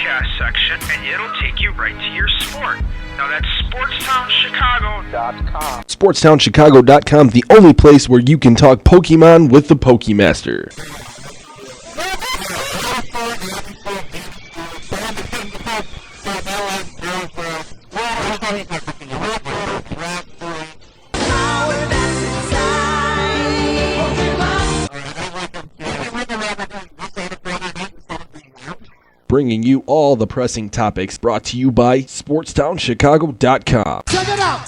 podcast section, and it'll take you right to your sport. Now that's SportsTownChicago.com. SportsTownChicago.com, the only place where you can talk Pokemon with the Pokemaster. Bringing you all the pressing topics, brought to you by SportsTownChicago.com. Check it out!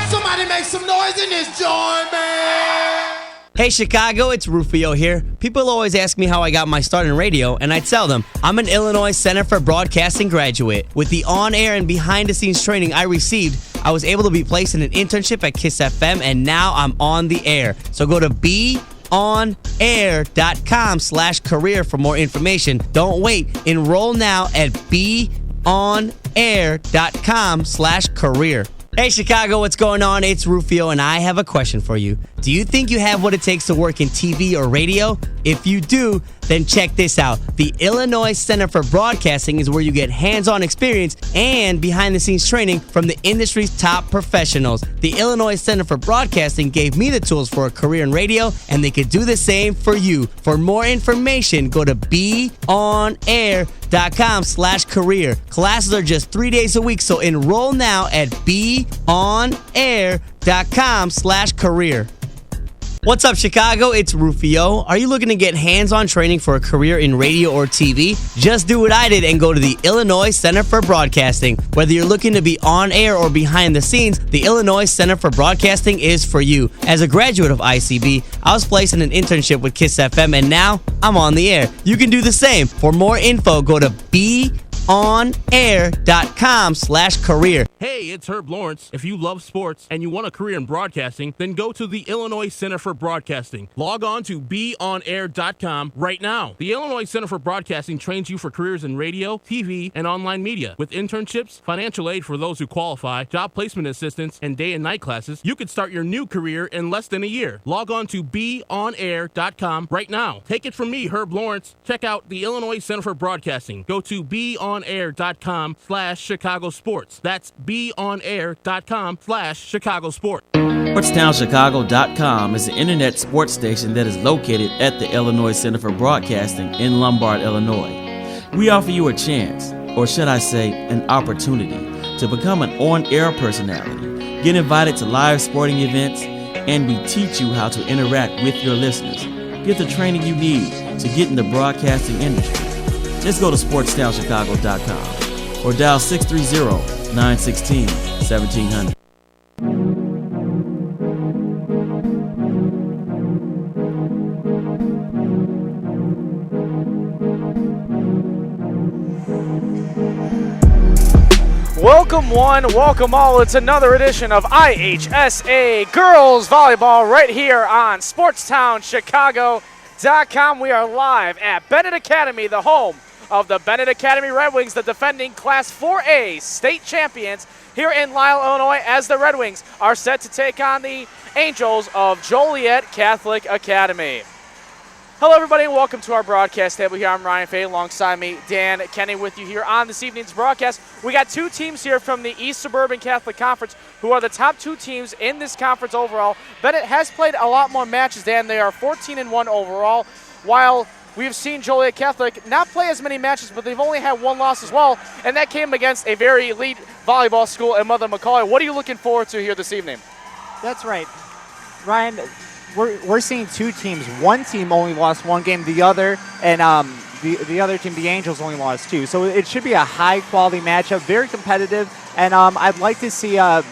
Somebody make some noise in this joint, man! Hey Chicago, it's Rufio here. People always ask me how I got my start in radio, and I tell them I'm an Illinois Center for Broadcasting graduate. With the on-air and behind-the-scenes training I received, I was able to be placed in an internship at KISS FM, and now I'm on the air. So go to beonair.com/career for more information. Don't wait. Enroll now at beonair.com/career. Hey Chicago, what's going on? It's Rufio, and I have a question for you. Do you think you have what it takes to work in TV or radio? If you do, then check this out. The Illinois Center for Broadcasting is where you get hands-on experience and behind-the-scenes training from the industry's top professionals. The Illinois Center for Broadcasting gave me the tools for a career in radio, and they could do the same for you. For more information, go to beonair.com/career. Classes are just 3 days a week, so enroll now at beonair.com/career. What's up, Chicago? It's Rufio. Are you looking to get hands-on training for a career in radio or TV? Just do what I did and go to the Illinois Center for Broadcasting. Whether you're looking to be on air or behind the scenes, the Illinois Center for Broadcasting is for you. As a graduate of ICB, I was placed in an internship with KISS FM, and now I'm on the air. You can do the same. For more info, go to beonair.com/career. Hey, it's Herb Lawrence. If you love sports and you want a career in broadcasting, then go to the Illinois Center for Broadcasting. Log on to beonair.com right now. The Illinois Center for Broadcasting trains you for careers in radio, TV, and online media. With internships, financial aid for those who qualify, job placement assistance, and day and night classes, you could start your new career in less than a year. Log on to beonair.com right now. Take it from me, Herb Lawrence. Check out the Illinois Center for Broadcasting. Go to beonair.com/Chicago Sports. That's beonair.com/Chicago Sports. SportsTownChicago.com is an internet sports station that is located at the Illinois Center for Broadcasting in Lombard, Illinois. We offer you a chance, or should I say, an opportunity, to become an on-air personality, get invited to live sporting events, and we teach you how to interact with your listeners. Get the training you need to get in the broadcasting industry. Just go to SportsTownChicago.com or dial 630-916-1700. Welcome one, welcome all. It's another edition of IHSA Girls Volleyball right here on SportsTownChicago.com. We are live at Benet Academy, the home of the Benet Academy Red Wings, the defending Class 4A state champions here in Lisle, Illinois, as the Red Wings are set to take on the Angels of Joliet Catholic Academy. Hello, everybody, and welcome to our broadcast table here. I'm Ryan Fay, alongside me, Dan Kenny, with you here on this evening's broadcast. We got two teams here from the East Suburban Catholic Conference who are the top two teams in this conference overall. Benet has played a lot more matches, Dan. They are 14-1 overall, while we've seen Joliet Catholic not play as many matches, but they've only had one loss as well, and that came against a very elite volleyball school in Mother McCauley. What are you looking forward to here this evening? That's right. Ryan, we're seeing two teams. One team only lost one game, the other, and the other team, the Angels, only lost two. So it should be a high-quality matchup, very competitive, and I'd like to see the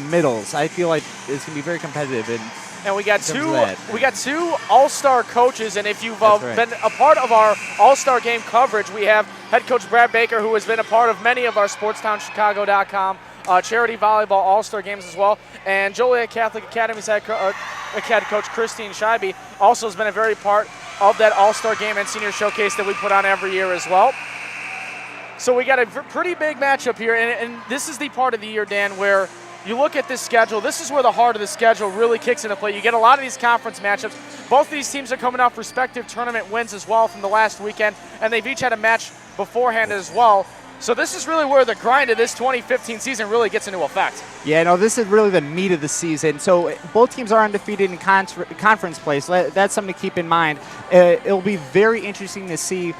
middles. I feel like it's going to be very competitive. And we got two all-star coaches, and if you've been a part of our all-star game coverage, we have head coach Brad Baker, who has been a part of many of our SportsTownChicago.com charity volleyball all-star games as well, and Joliet Catholic Academy's head coach Christine Scheibe also has been a very part of that all-star game and senior showcase that we put on every year as well. So we got a pretty big matchup here, and this is the part of the year, Dan, where you look at this schedule, this is where the heart of the schedule really kicks into play. You get a lot of these conference matchups. Both these teams are coming off respective tournament wins as well from the last weekend, and they've each had a match beforehand as well. So this is really where the grind of this 2015 season really gets into effect. Yeah, no, this is really the meat of the season. So both teams are undefeated in conference play, so that's something to keep in mind. It'll be very interesting to see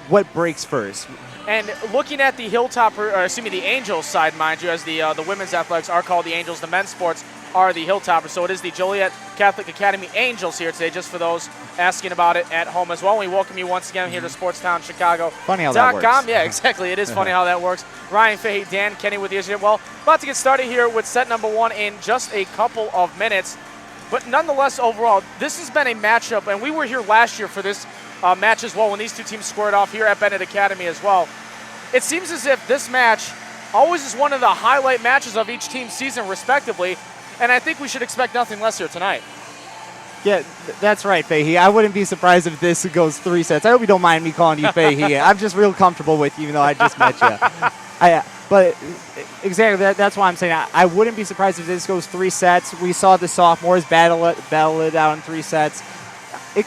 what breaks first. And looking at the the Angels side, mind you, as the women's athletics are called the Angels, the men's sports are the Hilltoppers. So it is the Joliet Catholic Academy Angels here today, just for those asking about it at home as well. We welcome you once again here to SportsTownChicago.com. Funny how that works. Yeah, exactly. It is funny how that works. Ryan Fahey, Dan Kenny with you. Well, about to get started here with set number 1 in just a couple of minutes. But nonetheless, overall, this has been a matchup, and we were here last year for this match as well when these two teams squared off here at Benet Academy as well. It seems as if this match always is one of the highlight matches of each team's season respectively, and I think we should expect nothing less here tonight. Yeah, that's right, Fahey. I wouldn't be surprised if this goes 3 sets. I hope you don't mind me calling you Fahey. I'm just real comfortable with you, even though I just met you. But exactly, that's why I'm saying I wouldn't be surprised if this goes 3 sets. We saw the sophomores battle it out in 3 sets. It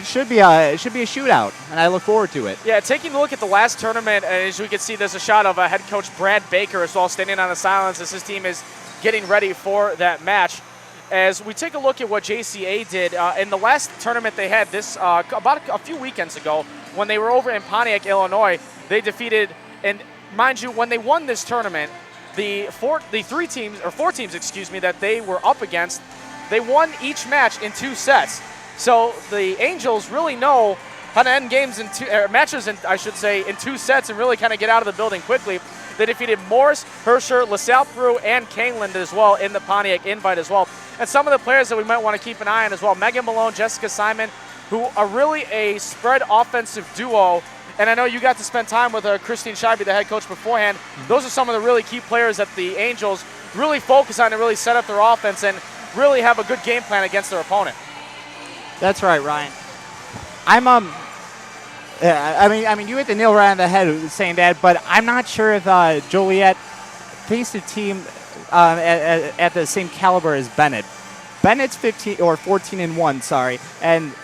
should be a shootout, and I look forward to it. Yeah, taking a look at the last tournament, as we can see, there's a shot of head coach Brad Baker as well, standing on the sidelines as his team is getting ready for that match. As we take a look at what JCA did in the last tournament they had this about a few weekends ago when they were over in Pontiac, Illinois, they defeated, and mind you, when they won this tournament, the four teams that they were up against, they won each match in 2 sets. So the Angels really know how to end games matches in 2 sets and really kind of get out of the building quickly. They defeated Morris, Herscher, LaSalle Peru, and Caneland as well in the Pontiac Invite as well. And some of the players that we might want to keep an eye on as well, Megan Malone, Jessica Simon, who are really a spread offensive duo. And I know you got to spend time with Christine Scheibe, the head coach, beforehand. Those are some of the really key players that the Angels really focus on and really set up their offense and really have a good game plan against their opponent. That's right, Ryan. I mean, you hit the nail right on the head saying that, but I'm not sure if Joliet faced a team at the same caliber as Benet. Benet's 14-1, sorry, and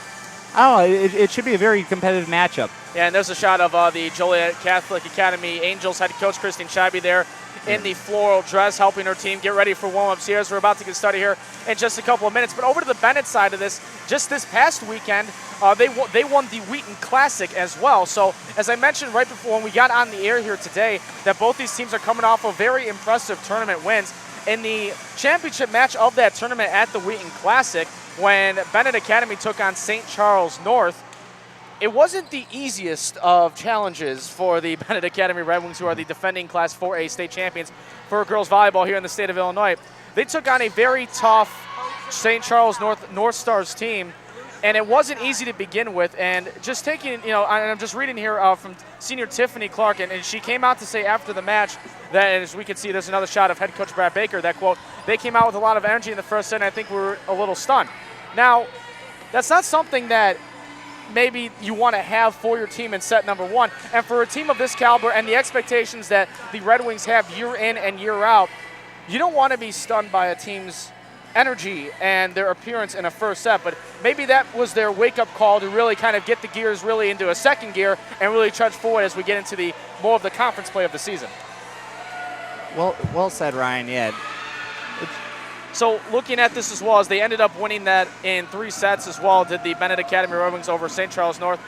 I don't know. It should be a very competitive matchup. Yeah, and there's a shot of the Joliet Catholic Academy Angels head coach Christine Scheibe there in the floral dress, helping her team get ready for warm-ups here as we're about to get started here in just a couple of minutes. But over to the Benet side of this, just this past weekend, they won the Wheaton Classic as well. So as I mentioned right before when we got on the air here today, that both these teams are coming off of very impressive tournament wins. In the championship match of that tournament at the Wheaton Classic, when Benet Academy took on St. Charles North, it wasn't the easiest of challenges for the Benet Academy Red Wings, who are the defending Class 4A state champions for girls volleyball here in the state of Illinois. They took on a very tough St. Charles North Stars team, and it wasn't easy to begin with. And just taking, and I'm just reading here from senior Tiffany Clark, and she came out to say after the match that, as we can see, there's another shot of head coach Brad Baker, that quote, they came out with a lot of energy in the first set, and I think we were a little stunned. Now, that's not something that maybe you want to have for your team in set number 1. And for a team of this caliber and the expectations that the Red Wings have year in and year out, you don't want to be stunned by a team's energy and their appearance in a first set. But maybe that was their wake-up call to really kind of get the gears really into a second gear and really trudge forward as we get into the more of the conference play of the season. Well said, Ryan. Yeah. So looking at this as well, as they ended up winning that in 3 sets as well, did the Benet Academy Red Wings over St. Charles North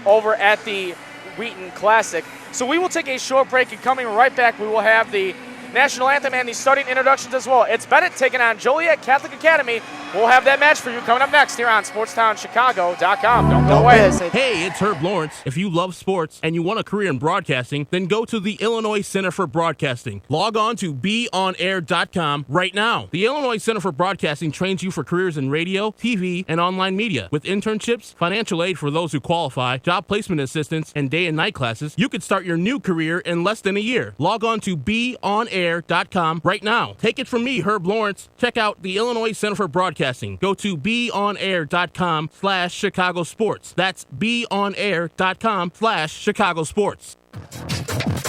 over at the Wheaton Classic. So we will take a short break, and coming right back, we will have the national anthem and the starting introductions as well. It's Benet taking on Joliet Catholic Academy. We'll have that match for you coming up next here on SportsTownChicago.com. Don't go away. Hey, it's Herb Lawrence. If you love sports and you want a career in broadcasting, then go to the Illinois Center for Broadcasting. Log on to beonair.com right now. The Illinois Center for Broadcasting trains you for careers in radio, TV, and online media. With internships, financial aid for those who qualify, job placement assistance, and day and night classes, you could start your new career in less than a year. Log on to beonair.com right now. Take it from me, Herb Lawrence. Check out the Illinois Center for Broadcasting. Go to beonair.com/Chicago Sports. That's beonair.com/Chicago Sports.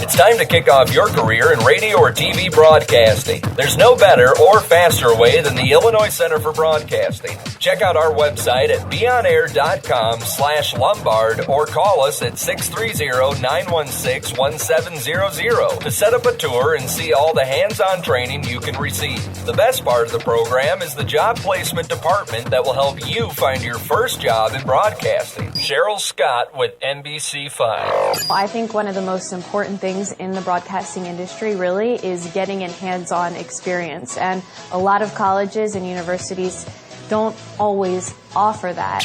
It's time to kick off your career in radio or TV broadcasting. There's no better or faster way than the Illinois Center for Broadcasting. Check out our website at beonair.com/Lombard or call us at 630-916-1700 to set up a tour and see all the hands-on training you can receive. The best part of the program is the job placement department that will help you find your first job in broadcasting. Cheryl Scott with NBC5. I think one of the most important things in the broadcasting industry really is getting in hands-on experience. And a lot of colleges and universities don't always offer that.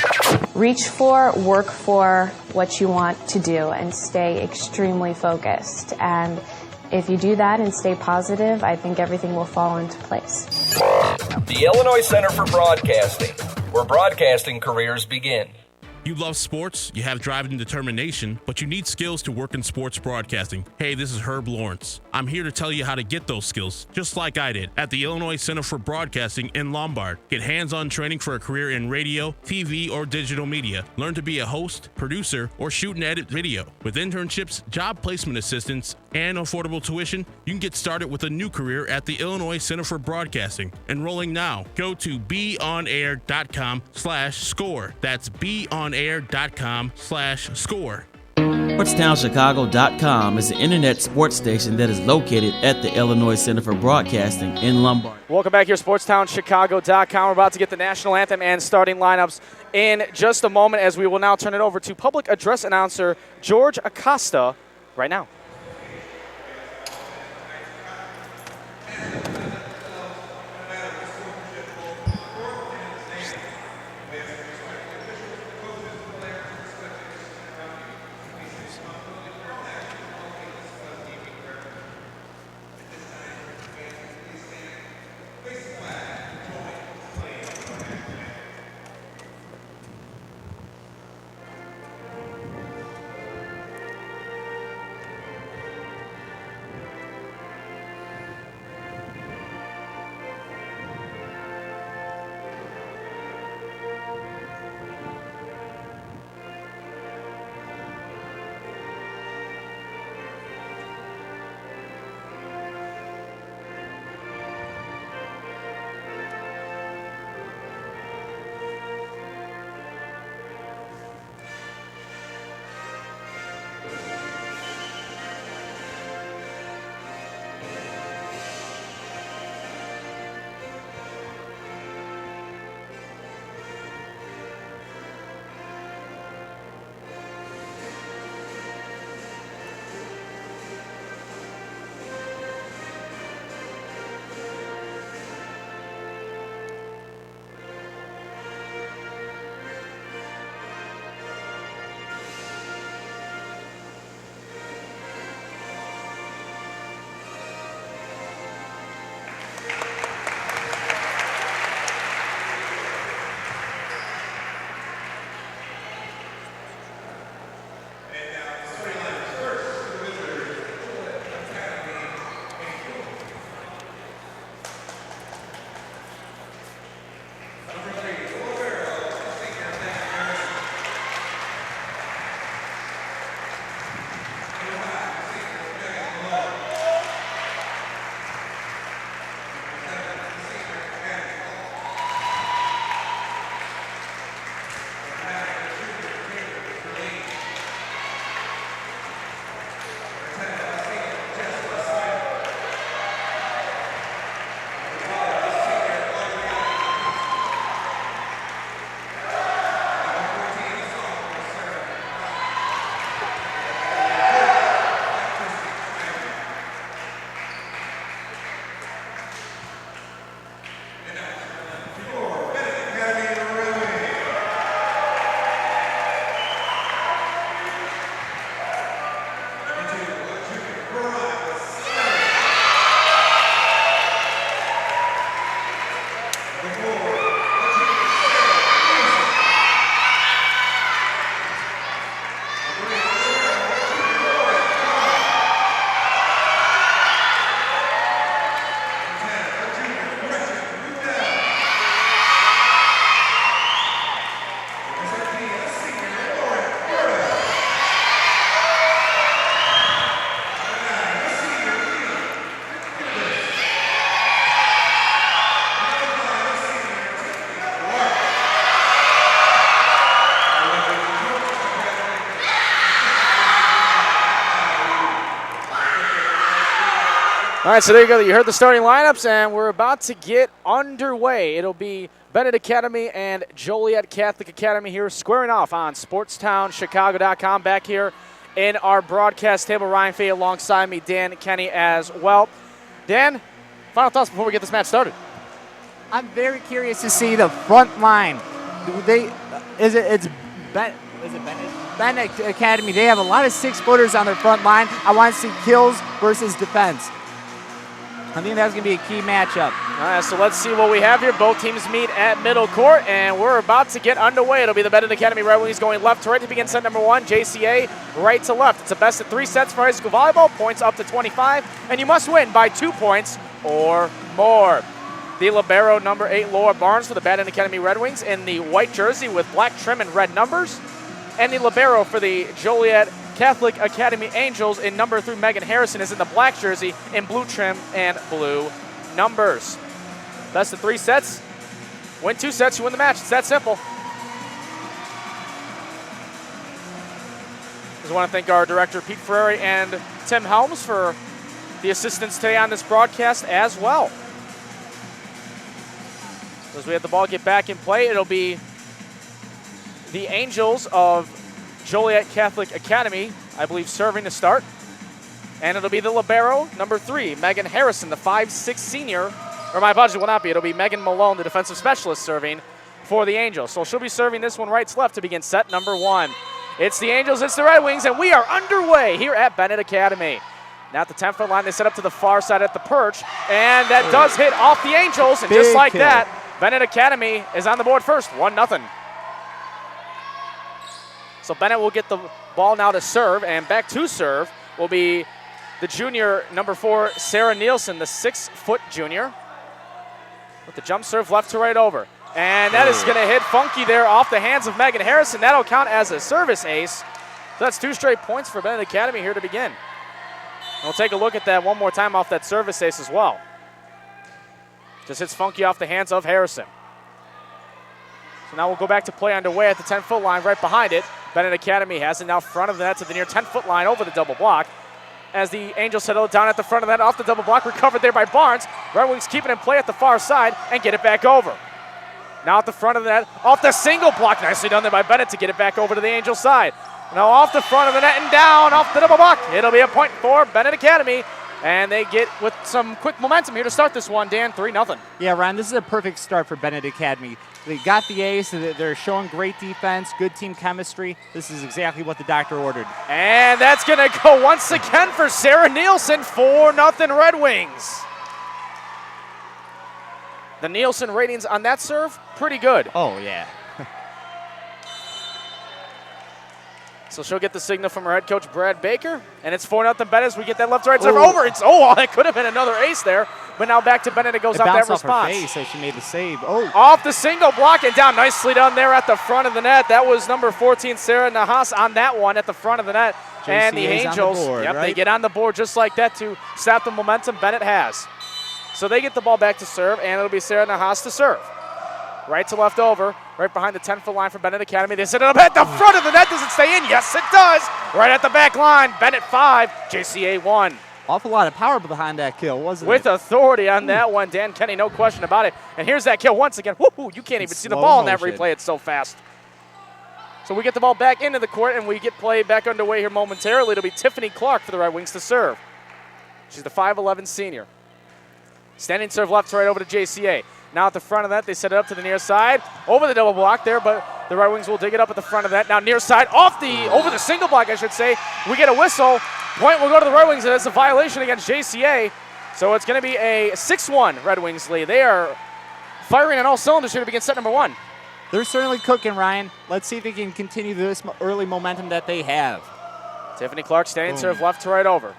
Reach for, work for what you want to do and stay extremely focused. And if you do that and stay positive, I think everything will fall into place. The Illinois Center for Broadcasting, where broadcasting careers begin. You love sports, you have drive and determination, but you need skills to work in sports broadcasting. Hey, this is Herb Lawrence. I'm here to tell you how to get those skills, just like I did at the Illinois Center for Broadcasting in Lombard. Get hands-on training for a career in radio, TV, or digital media. Learn to be a host, producer, or shoot and edit video. With internships, job placement assistance, and affordable tuition, you can get started with a new career at the Illinois Center for Broadcasting. Enrolling now. Go to beonair.com/score. That's beonair.com/score. SportsTownChicago.com is an internet sports station that is located at the Illinois Center for Broadcasting in Lombard. Welcome back here, SportsTownChicago.com. We're about to get the national anthem and starting lineups in just a moment, as we will now turn it over to public address announcer George Acosta right now. All right, so there you go. You heard the starting lineups, and we're about to get underway. It'll be Benet Academy and Joliet Catholic Academy here squaring off on SportsTownChicago.com. Back here in our broadcast table, Ryan Fay alongside me, Dan Kenny as well. Dan, final thoughts before we get this match started. I'm very curious to see the front line. It's Benet Academy. They have a lot of 6-footers on their front line. I want to see kills versus defense. I think that's going to be a key matchup. All right, so let's see what we have here. Both teams meet at middle court, and we're about to get underway. It'll be the Benet Academy Red Wings going left to right to begin set number 1. JCA right to left. It's a best of 3 sets for high school volleyball. Points up to 25, and you must win by 2 points or more. The libero number 8, Laura Barnes for the Benet Academy Red Wings in the white jersey with black trim and red numbers. And the libero for the Joliet Catholic Academy Angels in number 3, Megan Harrison, is in the black jersey in blue trim and blue numbers. Best of 3 sets. Win 2 sets, you win the match. It's that simple. Just want to thank our director, Pete Ferrari, and Tim Helms for the assistance today on this broadcast as well. As we have the ball get back in play, it'll be the Angels of Joliet Catholic Academy, I believe, serving to start. And it'll be the libero, number 3, Megan Harrison, the 5'6" senior. Or my apologies, will not be. It'll be Megan Malone, the defensive specialist, serving for the Angels. So she'll be serving this one right to left to begin set number 1. It's the Angels, it's the Red Wings, and we are underway here at Benet Academy. Now at the 10-foot line, they set up to the far side at the perch. And that does hit off the Angels. And just like that, Benet Academy is on the board first, 1-0. So Benet will get the ball now to serve, and back to serve will be the junior, number 4, Sarah Nielsen, the 6-foot junior. With the jump serve left to right over. And that is going to hit funky there off the hands of Megan Harrison. That'll count as a service ace. So that's 2 straight points for Benet Academy here to begin. And we'll take a look at that one more time off that service ace as well. Just hits funky off the hands of Harrison. So now we'll go back to play underway at the 10-foot line right behind it. Benet Academy has it now front of the net to the near 10-foot line over the double block. As the Angels settle down at the front of that off the double block, recovered there by Barnes. Red Wings keep it in play at the far side and get it back over. Now at the front of the net, off the single block. Nicely done there by Benet to get it back over to the Angels side. Now off the front of the net and down off the double block. It'll be a point for Benet Academy. And they get with some quick momentum here to start this one, Dan, 3-0. Yeah, Ryan, this is a perfect start for Benet Academy. They got the ace. They're showing great defense, good team chemistry. This is exactly what the doctor ordered. And that's going to go once again for Sarah Nielsen, 4-0 Red Wings. The Nielsen ratings on that serve, pretty good. Oh, yeah. So she'll get the signal from her head coach, Brad Baker. And it's 4-0 Benet as we get that left to right serve over. It's that could have been another ace there. But now back to Benet. It goes off that response. Off her face, so she made the save. Off the single block and down. Nicely done there at the front of the net. That was number 14, Sarah Nahas, on that one at the front of the net. JCA's and the Angels, on the board, right? They get on the board just like that to stop the momentum Benet has. So they get the ball back to serve, and it'll be Sarah Nahas to serve. Right to left over, right behind the 10-foot line for Benet Academy. They set it up at the front of the net. Does it stay in? Yes, it does. Right at the back line. Benet 5, JCA 1. Awful lot of power behind that kill, wasn't With authority on that one, Dan Kenny, no question about it. And here's that kill once again. Woo-hoo, you can't even see the ball in that replay. It's so fast. So we get the ball back into the court, and we get play back underway here momentarily. It'll be Tiffany Clark for the Red Wings to serve. She's the 5'11 senior. Standing serve left to right over to JCA. Now at the front of that, they set it up to the near side. Over the double block there, but the Red Wings will dig it up at the front of that. Now near side, over the single block, I should say. We get a whistle. Point will go to the Red Wings, and it's a violation against JCA. So it's going to be a 6-1 Red Wings lead. They are firing on all cylinders here to begin set number 1. They're certainly cooking, Ryan. Let's see if they can continue this early momentum that they have. Tiffany Clark standing serve left to right over.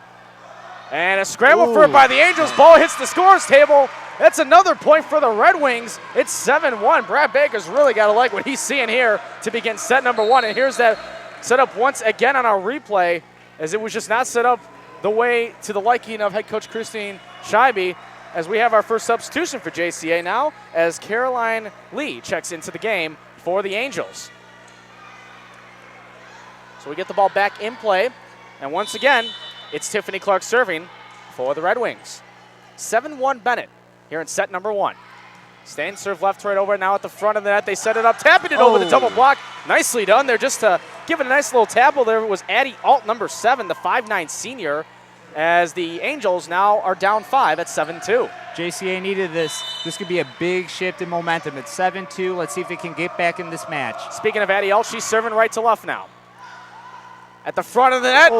And a scramble for it by the Angels. Ball hits the scores table. That's another point for the Red Wings. It's 7-1. Brad Baker's really got to like what he's seeing here to begin set number 1. And here's that set up once again on our replay, as it was just not set up the way to the liking of head coach Christine Scheibe, as we have our first substitution for JCA now, as Caroline Lee checks into the game for the Angels. So we get the ball back in play. And once again, it's Tiffany Clark serving for the Red Wings. 7-1 Benet here in set number 1. Staying serve left to right over now at the front of the net. They set it up, tapping it over the double block. Nicely done there. Just to give it a nice little tap there was Addie Alt, number 7, the 5'9 senior, as the Angels now are down 5 at 7-2. JCA needed this. This could be a big shift in momentum. It's 7-2. Let's see if they can get back in this match. Speaking of Addie Alt, she's serving right to left now. At the front of the net.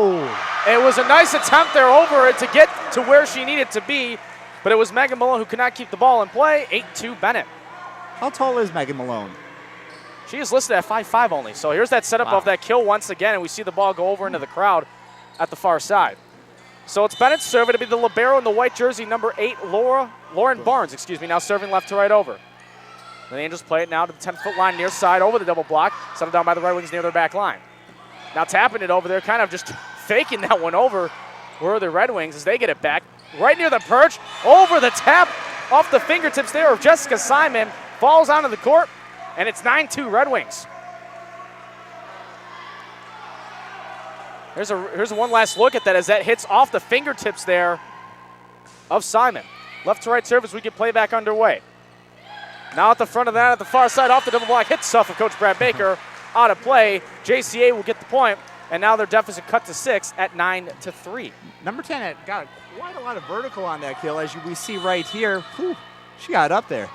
It was a nice attempt there over it to get to where she needed to be, but it was Megan Malone who could not keep the ball in play. 8-2 Benet. How tall is Megan Malone? She is listed at 5'5 only. So here's that setup of that kill once again, and we see the ball go over into the crowd at the far side. So it's Benet's serve. It'll be the libero in the white jersey, number 8, Lauren Barnes, now serving left to right over. The Angels play it now to the 10-foot line near side over the double block, settled down by the Red Wings near their back line. Now tapping it over there, kind of just faking that one over were the Red Wings as they get it back. Right near the perch, over the tap, off the fingertips there of Jessica Simon, falls onto the court, and it's 9-2 Red Wings. Here's one last look at that as that hits off the fingertips there of Simon. Left to right service, we get play back underway. Now at the front of that, at the far side, off the double block, hits off of Coach Brad Baker. Out of play. JCA will get the point, and now their deficit cut to 6 at 9-3. Number 10 had got quite a lot of vertical on that kill, as we see right here. Whew, she got up there.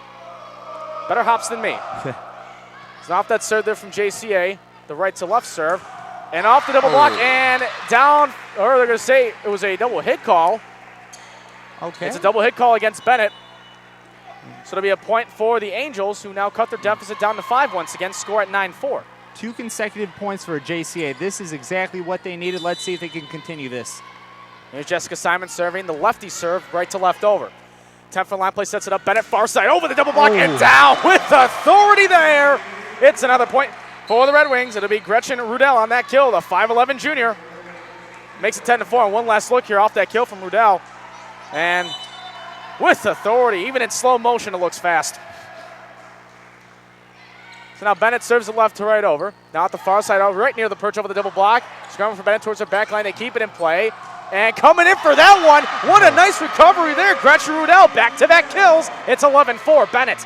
Better hops than me. It's off that serve there from JCA, the right to left serve, and off the double block and down, or they're going to say it was a double hit call. Okay. It's a double hit call against Benet. So it'll be a point for the Angels, who now cut their deficit down to 5 once again, score at 9-4. 2 consecutive points for JCA. This is exactly what they needed. Let's see if they can continue this. Here's Jessica Simon serving the lefty serve, right to left over. 10-foot line play sets it up. Benet far side over the double block and down with authority there. It's another point for the Red Wings. It'll be Gretchen Rudell on that kill, the 5'11 junior. Makes it 10-4. And one last look here off that kill from Rudell. And with authority, even in slow motion, it looks fast. So now Benet serves it left to right over. Now at the far side, right near the perch over the double block. Scrumming for Benet towards their back line. They keep it in play. And coming in for that one. What a nice recovery there. Gretchen Rudell, back-to-back kills. It's 11-4, Benet.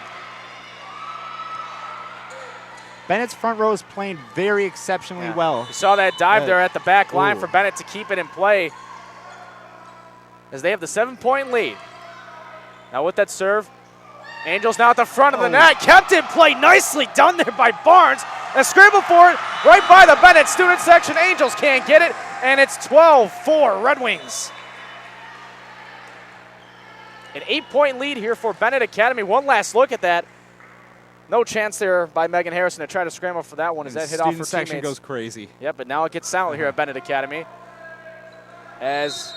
Bennett's front row is playing very exceptionally well. You saw that dive there at the back line for Benet to keep it in play as they have the 7-point lead. Now with that serve, Angels now at the front of the net. Kept in play. Nicely done there by Barnes. A scramble for it right by the Benet student section. Angels can't get it, and it's 12-4 Red Wings. An 8-point lead here for Benet Academy. One last look at that. No chance there by Megan Harrison to try to scramble for that one as that hit off her teammates. Student section goes crazy. Yep, but now it gets silent here at Benet Academy as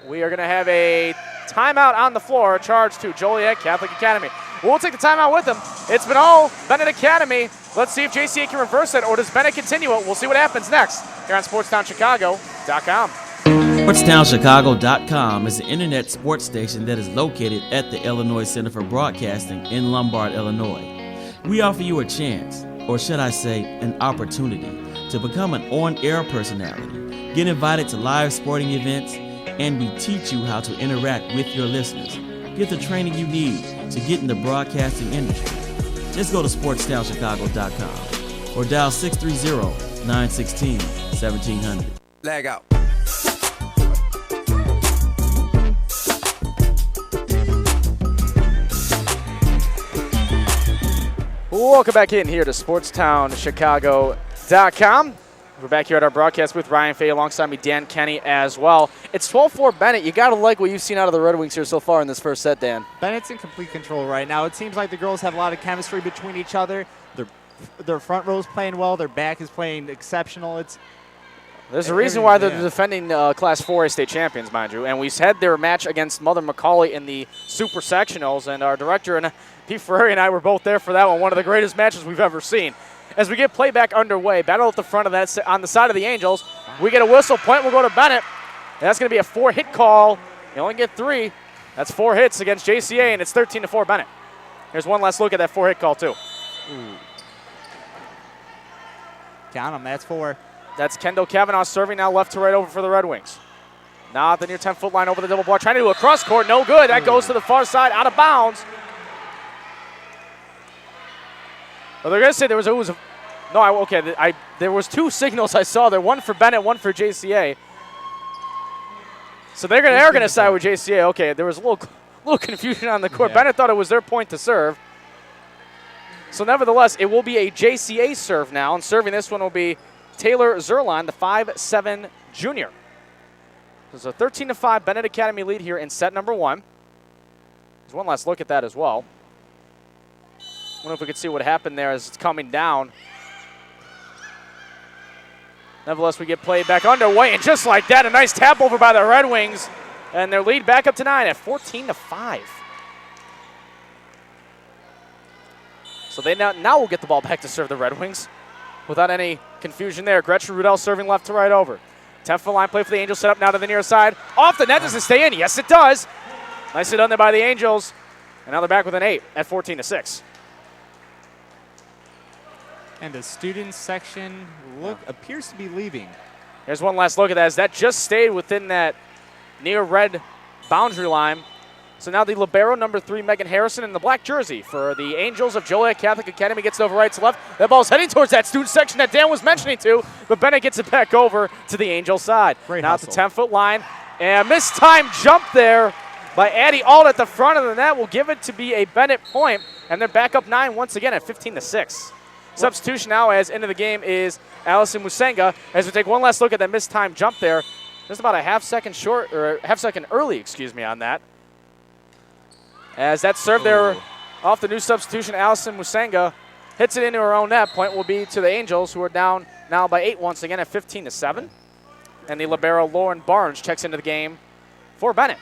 we are going to have a timeout on the floor, charged to Joliet Catholic Academy. We'll take the timeout with them. It's been all Benet Academy. Let's see if JCA can reverse it, or does Benet continue it? We'll see what happens next here on SportsTownChicago.com. SportsTownChicago.com is the internet sports station that is located at the Illinois Center for Broadcasting in Lombard, Illinois. We offer you a chance, or should I say, an opportunity, to become an on-air personality, get invited to live sporting events, and we teach you how to interact with your listeners. Get the training you need to get in the broadcasting industry. Just go to SportsTownChicago.com or dial 630-916-1700. Leg out. Welcome back in here to SportsTownChicago.com. We're back here at our broadcast with Ryan Fay alongside me, Dan Kenny, as well. It's 12-4 Benet. You got to like what you've seen out of the Red Wings here so far in this first set, Dan. Bennett's in complete control right now. It seems like the girls have a lot of chemistry between each other. Their front row's playing well. Their back is playing exceptional. There's a reason why they're the defending Class 4A state champions, mind you. And we had their match against Mother Macaulay in the Super Sectionals, and our director, and Pete Ferrari, and I were both there for that one. One of the greatest matches we've ever seen. As we get playback underway, battle at the front of that on the side of the Angels. We get a whistle. Point will go to Benet. And that's going to be a 4-hit call. You only get 3. That's 4 hits against JCA, and it's 13-4 Benet. Here's one last look at that 4-hit call, too. Down him. That's 4. That's Kendall Kavanaugh serving now left to right over for the Red Wings. Now at the near 10-foot line over the double block, trying to do a cross court, no good. That goes to the far side, out of bounds. Well, they're going to say there was two signals I saw there, one for Benet, one for JCA. So they're going to side with JCA. Okay, there was a little confusion on the court. Yeah. Benet thought it was their point to serve. So nevertheless, it will be a JCA serve now, and serving this one will be Taylor Zerline, the 5'7" junior. There's a 13-5 Benet Academy lead here in set number 1. There's one last look at that as well. Wonder if we could see what happened there as it's coming down. Nevertheless, we get played back underway, and just like that, a nice tap over by the Red Wings, and their lead back up to 9 at 14-5. So they now will get the ball back to serve the Red Wings without any confusion there. Gretchen Rudell serving left to right over. 10-foot line play for the Angels, set up now to the near side. Off the net, does it stay in? Yes, it does. Nicely done there by the Angels. And now they're back with an 8 at 14-6. And the students section appears to be leaving. Here's one last look at that as that just stayed within that near red boundary line. So now the libero, number 3, Megan Harrison, in the black jersey for the Angels of Joliet Catholic Academy gets it over right to left. That ball's heading towards that student section that Dan was mentioning to, but Benet gets it back over to the Angel side. Great now hustle. at the 10-foot line. And mistimed jump there by Addie Alt at the front of the net will give it to be a Benet point, and they're back up 9 once again at 15-6. Substitution now as into the game is Allison Musenga. As we take one last look at that mistimed jump there, just about a half second early, on that. As that serve there off the new substitution, Allison Musenga hits it into her own net. Point will be to the Angels, who are down now by 8 once again at 15-7. And the libero Lauren Barnes checks into the game for Benet.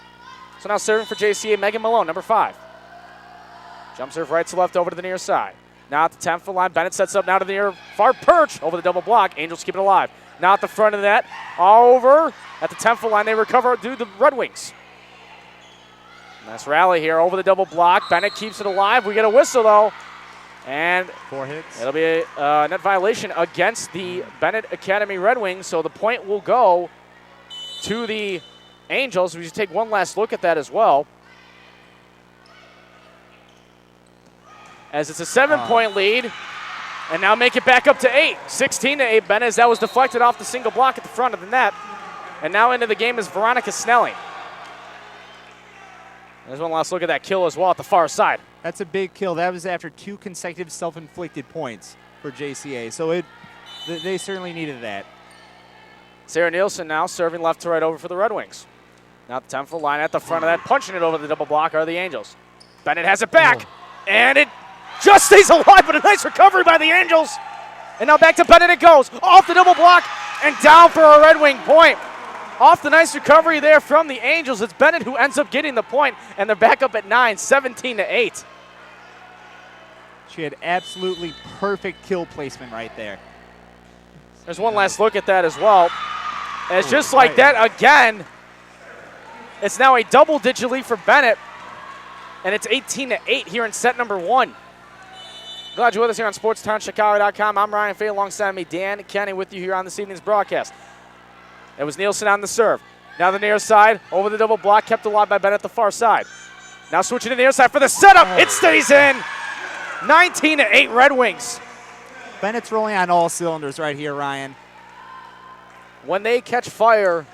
So now serving for JCA, Megan Malone, number 5. Jump serve right to left over to the near side. Now at the 10-foot line, Benet sets up now to the near far perch over the double block. Angels keep it alive. Now at the front of the net, over at the 10-foot line, they recover due to the Red Wings. Nice rally here over the double block. Benet keeps it alive. We get a whistle, though. And 4 hits. It'll be a net violation against the Benet Academy Red Wings, so the point will go to the Angels. We just take one last look at that as well. As it's a 7-point lead, and now make it back up to 8. 16-8, Benet, as that was deflected off the single block at the front of the net. And now into the game is Veronica Snelling. There's one last look at that kill as well at the far side. That's a big kill. That was after 2 consecutive self-inflicted points for JCA. So they certainly needed that. Sarah Nielsen now serving left to right over for the Red Wings. Now the 10-foot line at the front of that, punching it over the double block are the Angels. Benet has it back, and it just stays alive, but a nice recovery by the Angels. And now back to Benet it goes. Off the double block and down for a Red Wing point. Off the nice recovery there from the Angels, it's Benet who ends up getting the point, and they're back up at 9, 17-8. She had absolutely perfect kill placement right there. There's one last look at that as well. And it's just like that again. It's now a double-digit lead for Benet, and it's 18-8 here in set number 1. Glad you're with us here on SportsTownChicago.com. I'm Ryan Fay, alongside me, Dan Kenny, with you here on this evening's broadcast. It was Nielsen on the serve. Now the near side, over the double block, kept alive by Benet at the far side. Now switching to the near side for the setup. It stays in. 19-8 Red Wings. Bennett's rolling on all cylinders right here, Ryan. When they catch fire,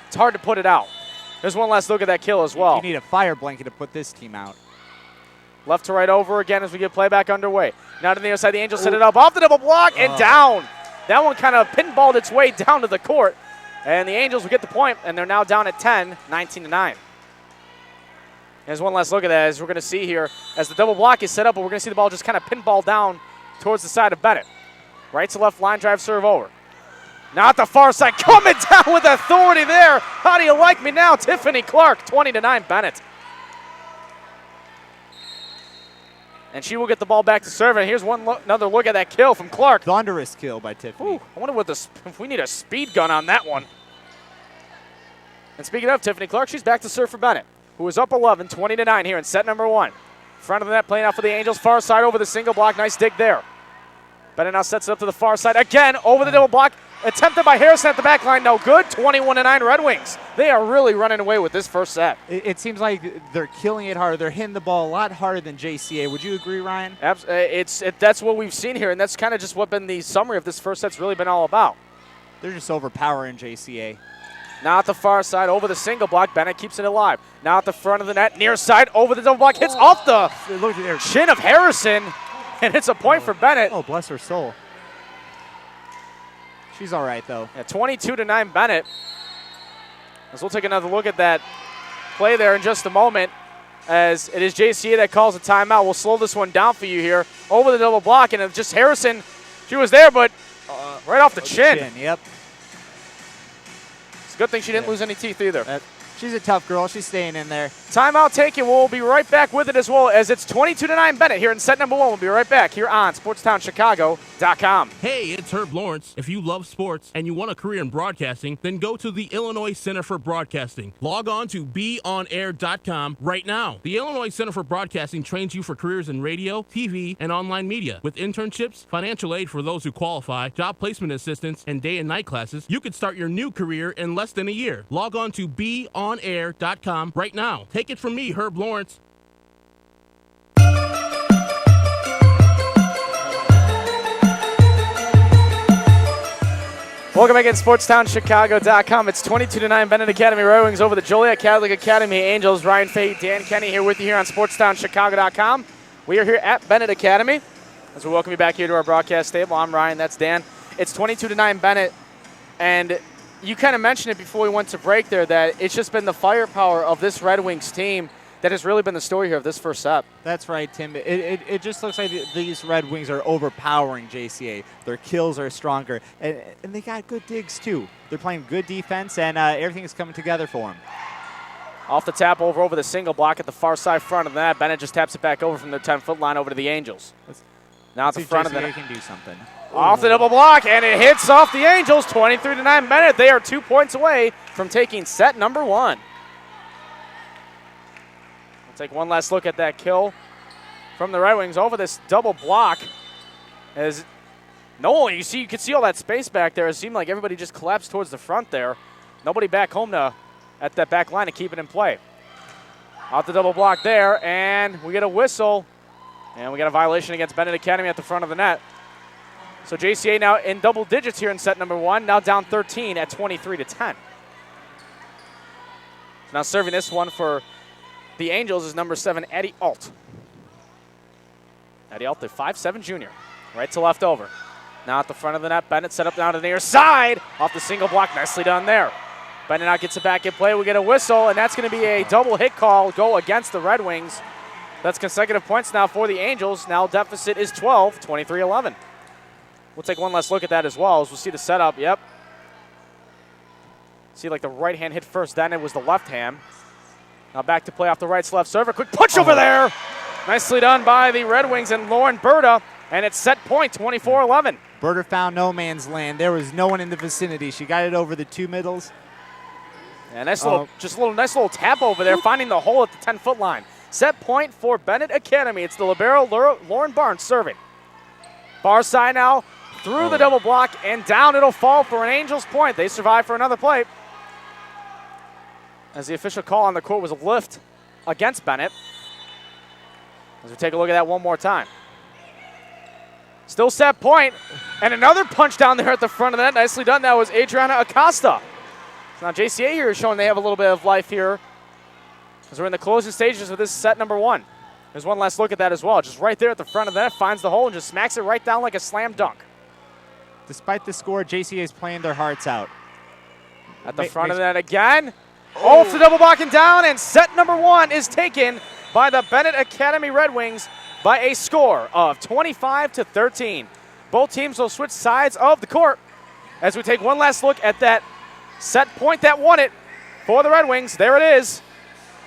it's hard to put it out. There's one last look at that kill as well. You need a fire blanket to put this team out. Left to right over again as we get playback underway. Now to the other side, the Angels set it up off the double block and down. That one kind of pinballed its way down to the court. And the Angels will get the point, and they're now down at 10, 19-9. There's one last look at that as we're going to see here as the double block is set up, but we're going to see the ball just kind of pinball down towards the side of Benet. Right to left line drive serve over. Now at the far side, coming down with authority there. How do you like me now? Tiffany Clark, 20-9 Benet. And she will get the ball back to serve. And here's another look at that kill from Clark. Thunderous kill by Tiffany. Ooh, I wonder if we need a speed gun on that one. And speaking of Tiffany Clark, she's back to serve for Benet, who is up 11, 20-9 here in set number 1. Front of the net playing out for the Angels. Far side over the single block. Nice dig there. Benet now sets it up to the far side. Again, over the double block. attempted by Harrison at the back line. No good. 21-9 Red Wings. They are really running away with this first set. It seems like they're killing it hard. They're hitting the ball a lot harder than JCA. Would you agree, Ryan? That's what we've seen here, and that's kind of just what been the summary of this first set's really been all about. They're just overpowering JCA. Now at the far side, over the single block. Benet keeps it alive. Now at the front of the net, near side, over the double block. Hits off the chin of Harrison, and it's a point for Benet. Oh, bless her soul. She's all right, though. Yeah, 22-9 Benet. As we'll take another look at that play there in just a moment, as it is JCA that calls a timeout. We'll slow this one down for you here. Over the double block, and it's just Harrison. She was there, but right off the chin. Yep. It's a good thing she didn't lose any teeth either. She's a tough girl. She's staying in there. Timeout taken. We'll be right back with it as well, as it's 22-9 Benet here in set number 1. We'll be right back here on SportsTownChicago.com. Hey, it's Herb Lawrence. If you love sports and you want a career in broadcasting, then go to the Illinois Center for Broadcasting. Log on to beonair.com right now. The Illinois Center for Broadcasting trains you for careers in radio, TV, and online media. With internships, financial aid for those who qualify, job placement assistance, and day and night classes, you could start your new career in less than a year. Log on to beonair.com right now. Take it from me, Herb Lawrence. Welcome back in SportsTownChicago.com. It's 22-9 Benet Academy Red Wings over the Joliet Catholic Academy Angels. Ryan Fahey, Dan Kenny here with you here on SportsTownChicago.com. We are here at Benet Academy as we welcome you back here to our broadcast table. I'm Ryan, that's Dan. It's 22-9 Benet, and you kind of mentioned it before we went to break there that it's just been the firepower of this Red Wings team that has really been the story here of this first set. That's right, Tim. It just looks like these Red Wings are overpowering JCA. Their kills are stronger, and they got good digs, too. They're playing good defense, and everything is coming together for them. Off the tap over the single block at the far side front of the net. Benet just taps it back over from the 10-foot line over to the Angels. Now at the front of the net. can do something. Off the double block, and it hits off the Angels. 23-9 Benet. They are 2 points away from taking set number 1. We'll take one last look at that kill from the Red Wings over this double block. As you can see all that space back there. It seemed like everybody just collapsed towards the front there. Nobody back home at that back line to keep it in play. Off the double block there, and we get a whistle, and we got a violation against Benet Academy at the front of the net. So JCA now in double digits here in set number 1, now down 13 at 23-10. Now serving this one for the Angels is number 7, Eddie Alt. Eddie Alt, the 5'7" junior, right to left over. Now at the front of the net, Benet set up down to the near side, off the single block, nicely done there. Benet now gets it back in play, we get a whistle, and that's going to be a double hit call, go against the Red Wings. That's consecutive points now for the Angels. Now deficit is 12, 23-11. We'll take one last look at that as well as we'll see the setup. Yep. See like the right hand hit first, then it was the left hand. Now back to play off the right left server. Quick punch over there. Nicely done by the Red Wings and Lauren Berta. And it's set point, 24-11. Berta found no man's land. There was no one in the vicinity. She got it over the two middles. Yeah, nice little tap over there, finding the hole at the 10-foot line. Set point for Benet Academy. It's the libero Lauren Barnes serving. Far side now. Through the double block and down it'll fall for an Angels point. They survive for another play. As the official call on the court was a lift against Benet. As we take a look at that one more time. Still set point. And another punch down there at the front of the net. Nicely done. That was Adriana Acosta. So now JCA here is showing they have a little bit of life here. As we're in the closing stages of this set number 1. There's one last look at that as well. Just right there at the front of the net. Finds the hole and just smacks it right down like a slam dunk. Despite the score, JCA is playing their hearts out. At the front of the net again. Oh, it's the double blocking down, and set number 1 is taken by the Benet Academy Red Wings by a score of 25-13. Both teams will switch sides of the court as we take one last look at that set point that won it for the Red Wings. There it is.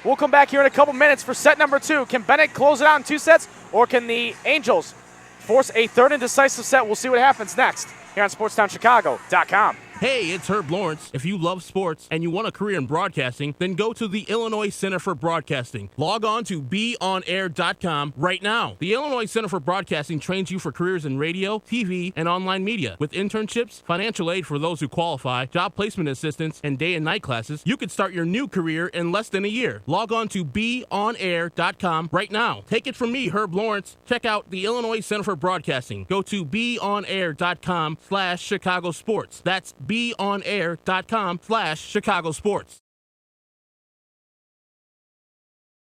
We'll come back here in a couple minutes for set number 2. Can Benet close it out in 2 sets, or can the Angels force a third and decisive set? We'll see what happens next here on SportsTownChicago.com. Hey, it's Herb Lawrence. If you love sports and you want a career in broadcasting, then go to the Illinois Center for Broadcasting. Log on to beonair.com right now. The Illinois Center for Broadcasting trains you for careers in radio, TV, and online media. With internships, financial aid for those who qualify, job placement assistance, and day and night classes, you could start your new career in less than a year. Log on to beonair.com right now. Take it from me, Herb Lawrence. Check out the Illinois Center for Broadcasting. Go to beonair.com/Chicago Sports. That's beonair.com/Chicago Sports.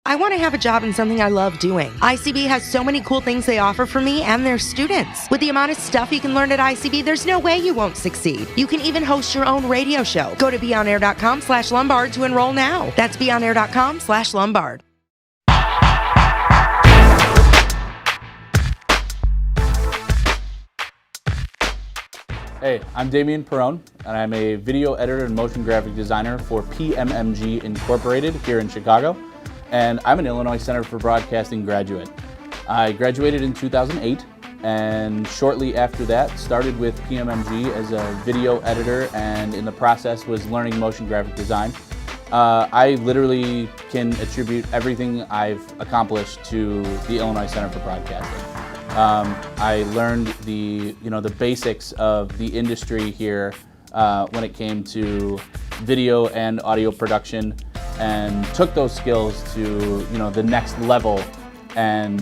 I want to have a job in something I love doing. ICB has so many cool things they offer for me and their students. With the amount of stuff you can learn at ICB, there's no way you won't succeed. You can even host your own radio show. Go to beonair.com/Lombard to enroll now. That's beonair.com/Lombard. Hey, I'm Damian Perrone, and I'm a video editor and motion graphic designer for PMMG Incorporated here in Chicago, and I'm an Illinois Center for Broadcasting graduate. I graduated in 2008, and shortly after that started with PMMG as a video editor, and in the process was learning motion graphic design. I literally can attribute everything I've accomplished to the Illinois Center for Broadcasting. I learned the basics of the industry here when it came to video and audio production, and took those skills to the next level, and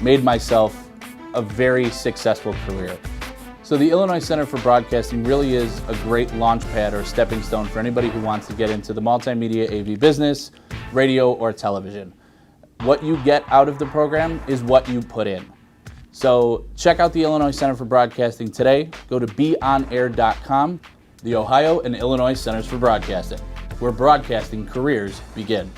made myself a very successful career. So the Illinois Center for Broadcasting really is a great launch pad or stepping stone for anybody who wants to get into the multimedia AV business, radio, or television. What you get out of the program is what you put in. So check out the Illinois Center for Broadcasting today. Go to beonair.com, the Ohio and Illinois Centers for Broadcasting, where broadcasting careers begin.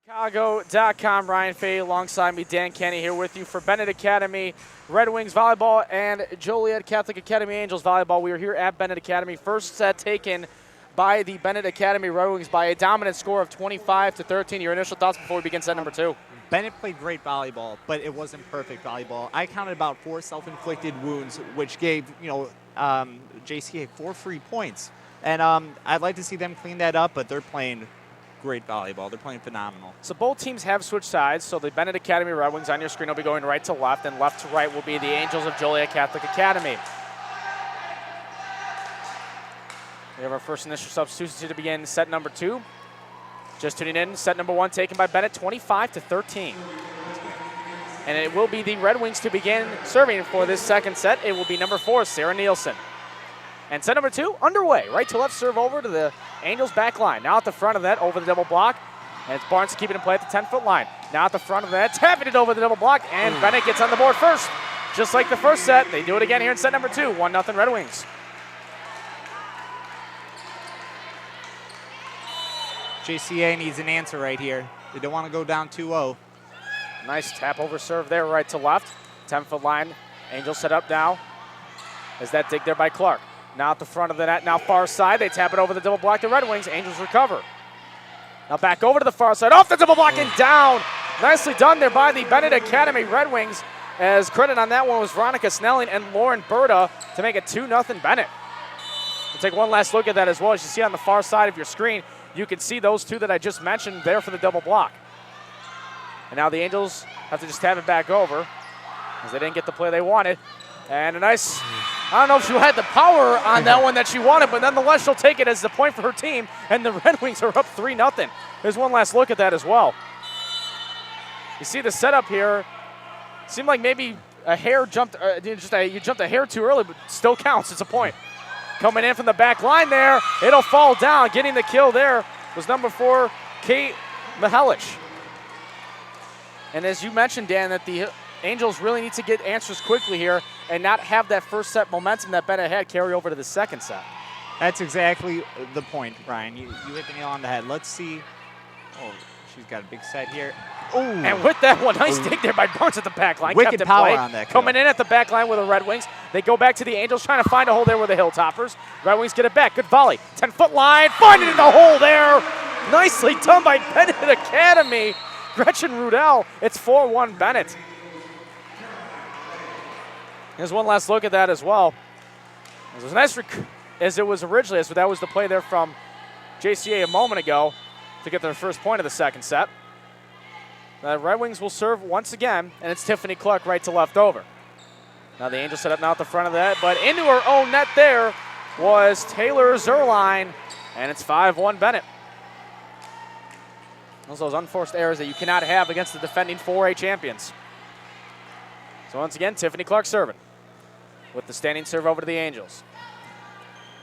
Chicago.com, Ryan Fay alongside me, Dan Kenny here with you for Benet Academy, Red Wings Volleyball, and Joliet Catholic Academy Angels Volleyball. We are here at Benet Academy. First set taken by the Benet Academy Red Wings by a dominant score of 25-13. Your initial thoughts before we begin set number 2? Benet played great volleyball, but it wasn't perfect volleyball. I counted about 4 self-inflicted wounds, which gave JCA 4 free points. And I'd like to see them clean that up, but they're playing great volleyball. They're playing phenomenal. So both teams have switched sides. So the Benet Academy Red Wings on your screen will be going right to left, and left to right will be the Angels of Joliet Catholic Academy. We have our first initial substitution to begin set number 2. Just tuning in, set number 1 taken by Benet, 25-13. And it will be the Red Wings to begin serving for this second set. It will be number 4, Sarah Nielsen. And set number 2 underway. Right to left serve over to the Angels back line. Now at the front of that, over the double block. And it's Barnes keeping it in play at the 10-foot line. Now at the front of that, tapping it over the double block. And Benet gets on the board first. Just like the first set, they do it again here in set number 2. 1-0 Red Wings. JCA needs an answer right here. They don't want to go down 2-0. Nice tap over serve there, right to left. 10-foot line. Angels set up now. As that dig there by Clark. Now at the front of the net, now far side. They tap it over the double block. The Red Wings. Angels recover. Now back over to the far side. Off the double block and down. Nicely done there by the Benet Academy Red Wings. As credit on that one was Veronica Snelling and Lauren Berta to make it 2-0 Benet. We'll take one last look at that as well. As you see on the far side of your screen, you can see those two that I just mentioned there for the double block. And now the Angels have to just tap it back over as they didn't get the play they wanted. And a nice, I don't know if she had the power on that one that she wanted, but nonetheless, she'll take it as the point for her team, and the Red Wings are up 3-0. There's one last look at that as well. You see the setup here. Seemed like maybe a hair jumped, you jumped a hair too early, but still counts. It's a point. Coming in from the back line there, it'll fall down. Getting the kill there was number 4, Kate Mihalich. And as you mentioned, Dan, that the Angels really need to get answers quickly here and not have that first set momentum that Benet had carry over to the second set. That's exactly the point, Ryan. You hit the nail on the head. Let's see. Oh, she's got a big set here. Ooh. And with that one, nice dig there by Barnes at the back line. Wicked power on that kill. Coming in at the back line with the Red Wings. They go back to the Angels, trying to find a hole there with the Hilltoppers. Red Wings get it back. Good volley. 10-foot line. Finding it in the hole there. Nicely done by Benet Academy. Gretchen Rudell. It's 4-1 Benet. Here's one last look at that as well. It was nice as it was originally, so that was the play there from JCA a moment ago to get their first point of the second set. The Red Wings will serve once again, and it's Tiffany Clark right to left over. Now the Angels set up now at the front of that, but into her own net there was Taylor Zerline, and it's 5-1 Benet. Those unforced errors that you cannot have against the defending 4A champions. So once again, Tiffany Clark serving with the standing serve over to the Angels.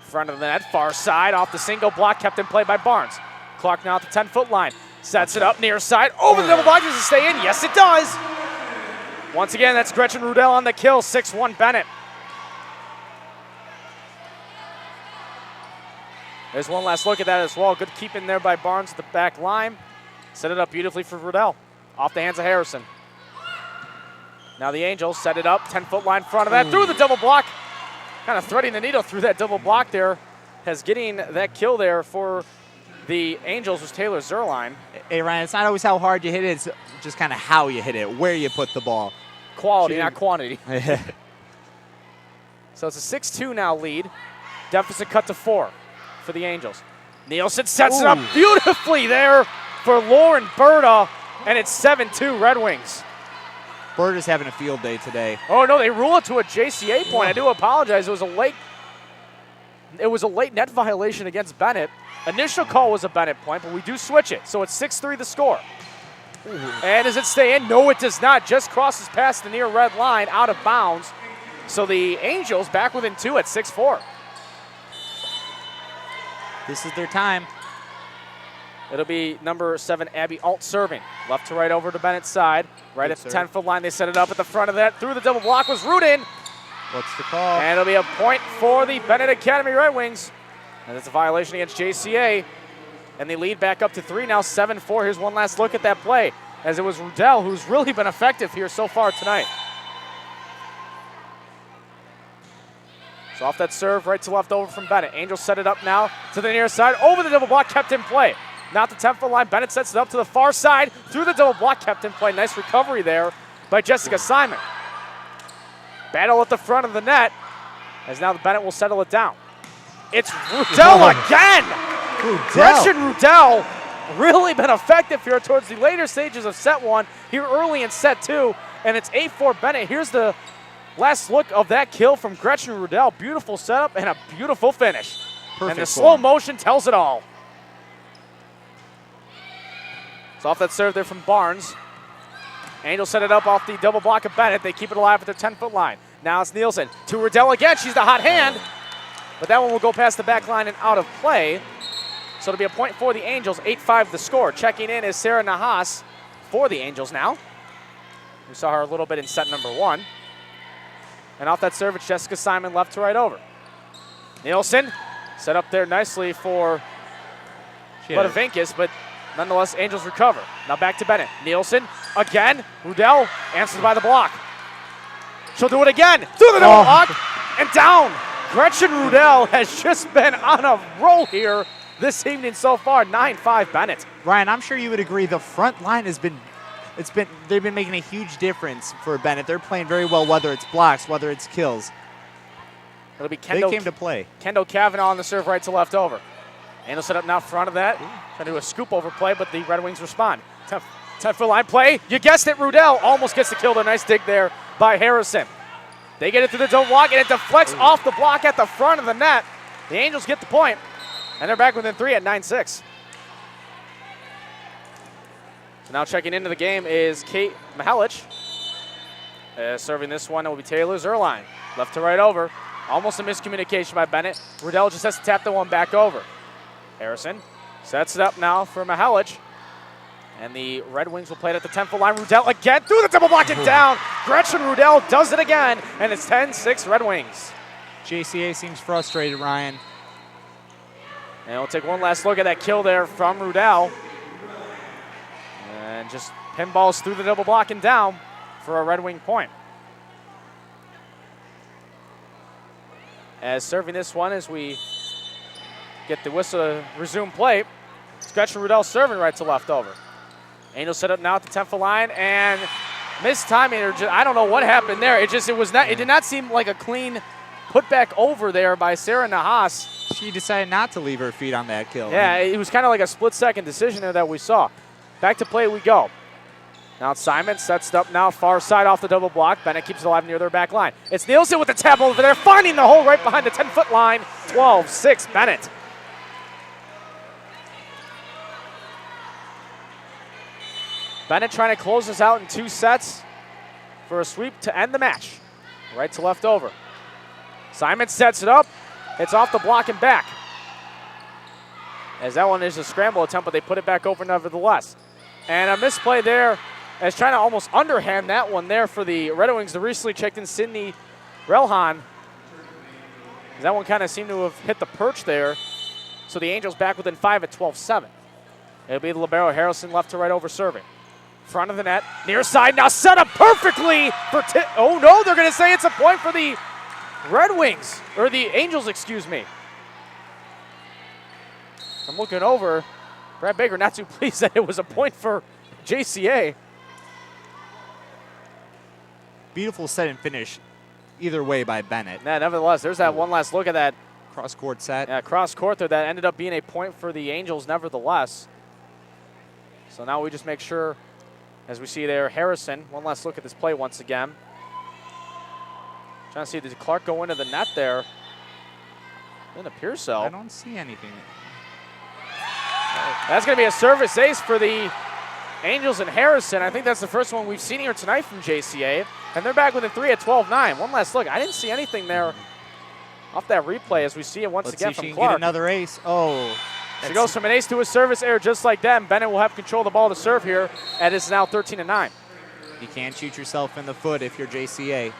Front of the net, far side, off the single block, kept in play by Barnes. Clark now at the 10-foot line. Sets it up near side, over the double block. Does it stay in? Yes, it does. Once again, that's Gretchen Rudell on the kill, 6-1 Benet. There's one last look at that as well. Good keeping there by Barnes at the back line. Set it up beautifully for Rudell. Off the hands of Harrison. Now the Angels set it up, 10-foot line front of that, through the double block. Kind of threading the needle through that double block there, has getting that kill there for the Angels was Taylor Zerline. Hey, Ryan, it's not always how hard you hit it, it's just kind of how you hit it, where you put the ball. Quality, not quantity. So it's a 6-2 now lead. Deficit cut to 4 for the Angels. Nielsen sets it up beautifully there for Lauren Berta, and it's 7-2 Red Wings. Berta's having a field day today. Oh, no, they rule it to a JCA point. I do apologize. It was a late net violation against Benet. Initial call was a Benet point, but we do switch it. So it's 6-3 the score. And does it stay in? No, it does not. Just crosses past the near red line, out of bounds. So the Angels back within 2 at 6-4. This is their time. It'll be number 7, Abby Alt serving. Left to right over to Bennett's side. Right at the 10-foot line, they set it up at the front of that. Through the double block was Rudin. What's the call? And it'll be a point for the Benet Academy Red Wings. And it's a violation against JCA. And they lead back up to 3 now, 7-4. Here's one last look at that play, as it was Rudell who's really been effective here so far tonight. So off that serve, right to left over from Benet. Angels set it up now to the near side. Over the double block, kept in play. Now at the 10-foot line, Benet sets it up to the far side. Through the double block, kept in play. Nice recovery there by Jessica Simon. Battle at the front of the net, as now the Benet will settle it down. It's Rudell again! Gretchen Rudell really been effective here towards the later stages of set 1, here early in set 2, and it's 8-4 Benet. Here's the last look of that kill from Gretchen Rudell. Beautiful setup and a beautiful finish. Perfect and the slow motion tells it all. So off that serve there from Barnes. Angels set it up off the double block of Benet. They keep it alive at their 10-foot line. Now it's Nielsen to Rudell again. She's the hot hand, but that one will go past the back line and out of play. So it'll be a point for the Angels, 8-5 the score. Checking in is Sarah Nahas for the Angels now. We saw her a little bit in set number 1. And off that serve, it's Jessica Simon left to right over. Nielsen set up there nicely for Budavinkis, but nonetheless, Angels recover. Now back to Benet. Nielsen again. Rudell answered by the block. She'll do it again. Through the double block and down. Gretchen Rudell has just been on a roll here this evening so far. 9-5 Benet. Ryan, I'm sure you would agree the front line has been, they've been making a huge difference for Benet. They're playing very well, whether it's blocks, whether it's kills. It'll be Kendall. They came to play. Kendall Kavanaugh on the serve right to left over. Angel set up now front of that. Trying to do a scoop over play, but the Red Wings respond. 10-foot line play. You guessed it, Rudell almost gets the kill there. Nice dig there by Harrison. They get it through the double block, and it deflects off the block at the front of the net. The Angels get the point, and they're back within 3 at 9-6. So now checking into the game is Kate Mihalich. Serving this one, it will be Taylor Zerline. Left to right over. Almost a miscommunication by Benet. Rudell just has to tap the one back over. Harrison sets it up now for Mihalich. And the Red Wings will play it at the 10-foot line. Rudell again through the double block and down. Gretchen Rudell does it again, and it's 10-6 Red Wings. JCA seems frustrated, Ryan. And we'll take one last look at that kill there from Rudell. And just pinballs through the double block and down for a Red Wing point. As serving this one as we get the whistle to resume play, it's Gretchen Rudell serving right to left over. Angels set up now at the 10th line and missed timing. I don't know what happened there. It did not seem like a clean put back over there by Sarah Nahas. She decided not to leave her feet on that kill. Yeah, it was kind of like a split-second decision there that we saw. Back to play we go. Now it's Simon, sets it up now, far side off the double block. Benet keeps it alive near their back line. It's Nielsen with the tap over there, finding the hole right behind the 10-foot line. 12-6 Benet. Benet trying to close this out in 2 sets for a sweep to end the match. Right to left over. Simon sets it up. It's off the block and back. As that one is a scramble attempt, but they put it back over nevertheless. And a misplay there as trying to almost underhand that one there for the Red Wings. The recently checked in Sydney Relhan. That one kind of seemed to have hit the perch there. So the Angels back within 5 at 12-7. It'll be the libero Harrison left to right over serving. Front of the net, near side, now set up perfectly for oh no, they're going to say it's a point for the Red Wings, or the Angels, excuse me. I'm looking over. Brad Baker not too pleased that it was a point for JCA. Beautiful set and finish either way by Benet. Yeah, nevertheless, there's that one last look at that. Cross-court set. Yeah, cross-court there. That ended up being a point for the Angels nevertheless. So now we just make sure, as we see there, Harrison, one last look at this play once again. Trying to see, did Clark go into the net there? Didn't appear so. I don't see anything. That's going to be a service ace for the Angels and Harrison. I think that's the first one we've seen here tonight from JCA. And they're back within 3 at 12-9. One last look. I didn't see anything there off that replay as we see it once again from Clark. Clark. Get another ace. Oh. She goes from an ace to a service error just like that. And Benet will have control of the ball to serve here. And it's now 13-9. You can't shoot yourself in the foot if you're JCA.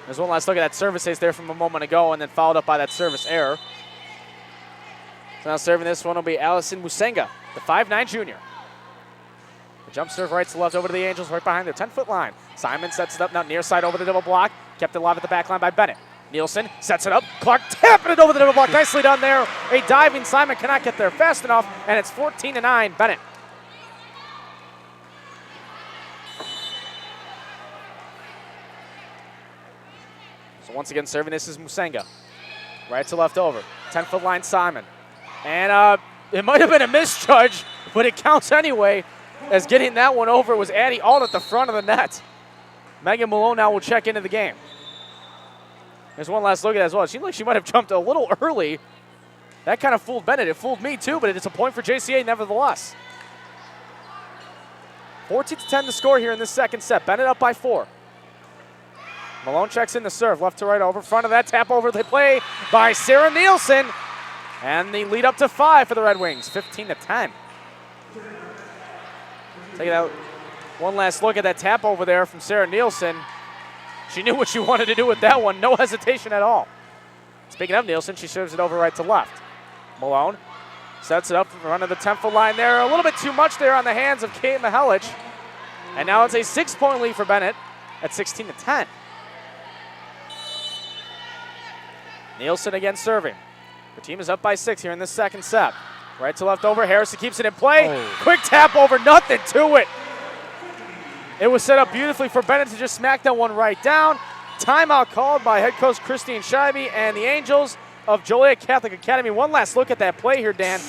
There's one last look at that service ace there from a moment ago and then followed up by that service error. So now serving this one will be Allison Musenga, the 5'9 junior. The jump serve right to left over to the Angels right behind their 10-foot line. Simon sets it up now near side over the double block. Kept it alive at the back line by Benet. Nielsen sets it up. Clark tapping it over the double block. Nicely done there. A diving Simon cannot get there fast enough, and it's 14-9 Benet. So once again serving this is Musenga. Right to left over. 10-foot line Simon. And it might have been a misjudge, but it counts anyway, as getting that one over was Addie Ault at the front of the net. Megan Malone now will check into the game. There's one last look at it as well. It seemed like she might have jumped a little early. That kind of fooled Benet. It fooled me too, but it's a point for JCA nevertheless. 14-10 to score here in this second set. Benet up by 4. Malone checks in the serve, left to right over. Front of that, tap over the play by Sarah Nielsen. And the lead up to 5 for the Red Wings, 15-10. Take it out. One last look at that tap over there from Sarah Nielsen. She knew what she wanted to do with that one. No hesitation at all. Speaking of Nielsen, she serves it over right to left. Malone sets it up in front of the 10-foot line there. A little bit too much there on the hands of Kate Mihelic. And now it's a 6-point lead for Benet at 16-10. Nielsen again serving. The team is up by 6 here in this second set. Right to left over. Harrison keeps it in play. Oh. Quick tap over, nothing to it. It was set up beautifully for Benet to just smack that one right down. Timeout called by head coach Christine Scheibe and the Angels of Joliet Catholic Academy. One last look at that play here, Dan,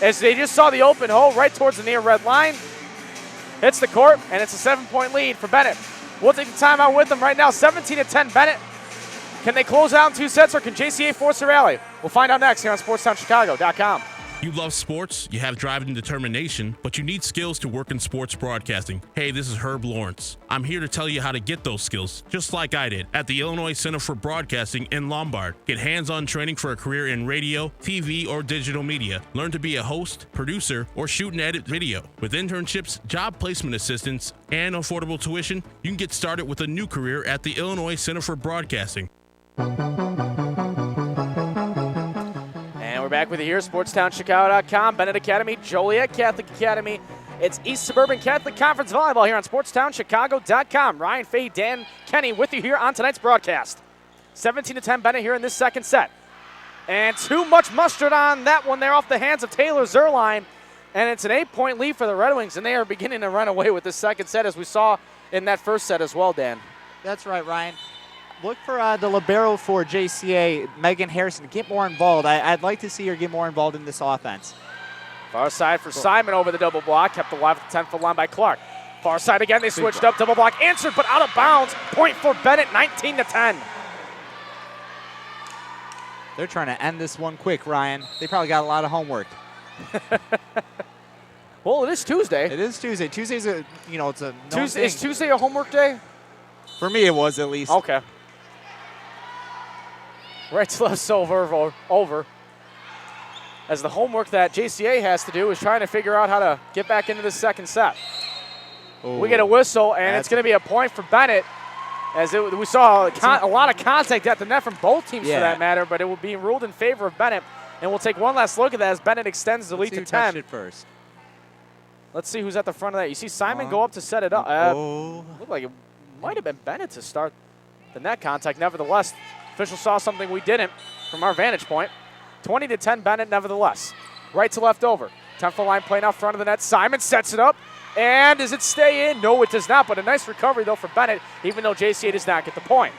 as they just saw the open hole right towards the near red line. Hits the court, and it's a 7-point lead for Benet. We'll take the timeout with them right now. 17-10 Benet. Can they close out in 2 sets, or can JCA force a rally? We'll find out next here on SportsTownChicago.com. You love sports, you have drive and determination, but you need skills to work in sports broadcasting. Hey, this is Herb Lawrence. I'm here to tell you how to get those skills, just like I did at the Illinois Center for Broadcasting in Lombard. Get hands-on training for a career in radio, TV, or digital media. Learn to be a host, producer, or shoot and edit video. With internships, job placement assistance, and affordable tuition, you can get started with a new career at the Illinois Center for Broadcasting. And we're back with you here, SportsTownChicago.com, Benet Academy, Joliet Catholic Academy. It's East Suburban Catholic Conference Volleyball here on SportsTownChicago.com. Ryan Fay, Dan Kenny with you here on tonight's broadcast. 17-10 Benet here in this second set. And too much mustard on that one there off the hands of Taylor Zerline. And it's an 8-point lead for the Red Wings, and they are beginning to run away with the second set, as we saw in that first set as well, Dan. That's right, Ryan. Look for the libero for JCA, Megan Harrison, to get more involved. I'd like to see her get more involved in this offense. Far side for Simon over the double block, kept alive at the 10-foot line by Clark. Far side again, they switched up, double block answered, but out of bounds. Point for Benet, 19-10. They're trying to end this one quick, Ryan. They probably got a lot of homework. Well, it is Tuesday. It is Tuesday. Tuesday's a, it's a Tuesday. Is Tuesday a homework day? For me, it was at least. Okay. Right to left over. As the homework that JCA has to do is trying to figure out how to get back into the second set. Ooh. We get a whistle, and it's going to be a point for Benet. As we saw a lot of contact at the net from both teams for that matter, but it will be ruled in favor of Benet. And we'll take one last look at that as Benet extends the lead to 10. It first. Let's see who's at the front of that. You see Simon go up to set it up. Looked like it might have been Benet to start the net contact. Nevertheless, official saw something we didn't from our vantage point. 20-10 Benet nevertheless. Right to left over. 10-foot line play now front of the net. Simon sets it up. And does it stay in? No, it does not. But a nice recovery, though, for Benet, even though JCA does not get the point.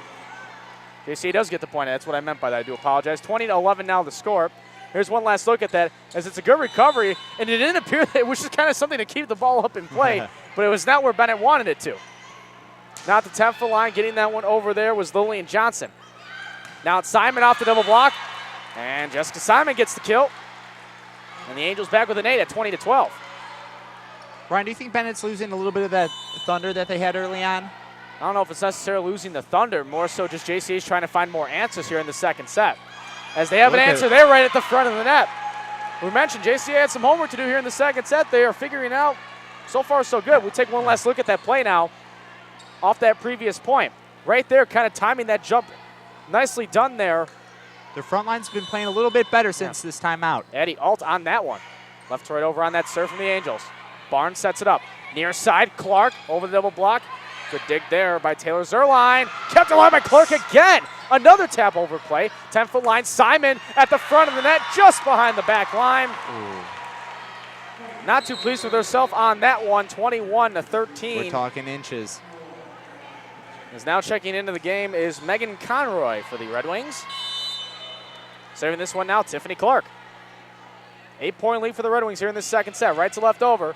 JCA does get the point. That's what I meant by that. I do apologize. 20-11 now the score. Here's one last look at that, as it's a good recovery, and it didn't appear that it was just kind of something to keep the ball up in play, but it was not where Benet wanted it to. Now at the 10-foot line, getting that one over there was Lillian Johnson. Now it's Simon off the double block, and Jessica Simon gets the kill. And the Angels back with an 8 at 20-12. Brian, do you think Bennett's losing a little bit of that thunder that they had early on? I don't know if it's necessarily losing the thunder, more so just JCA's trying to find more answers here in the second set. As they have an answer there right at the front of the net. We mentioned JCA had some homework to do here in the second set. They are figuring out, so far so good. We'll take one last look at that play now off that previous point. Right there, kind of timing that jump. Nicely done there. Their front line's been playing a little bit better since this time out. Eddie Alt on that one. Left to right over on that serve from the Angels. Barnes sets it up. Near side, Clark over the double block. Good dig there by Taylor Zerline. Kept alive by Clark again. Another tap over play. 10-foot line. Simon at the front of the net, just behind the back line. Ooh. Not too pleased with herself on that one. 21-13. We're talking inches. Is now checking into the game is Megan Conroy for the Red Wings. Serving this one now, Tiffany Clark. 8-point lead for the Red Wings here in the second set. Right to left over.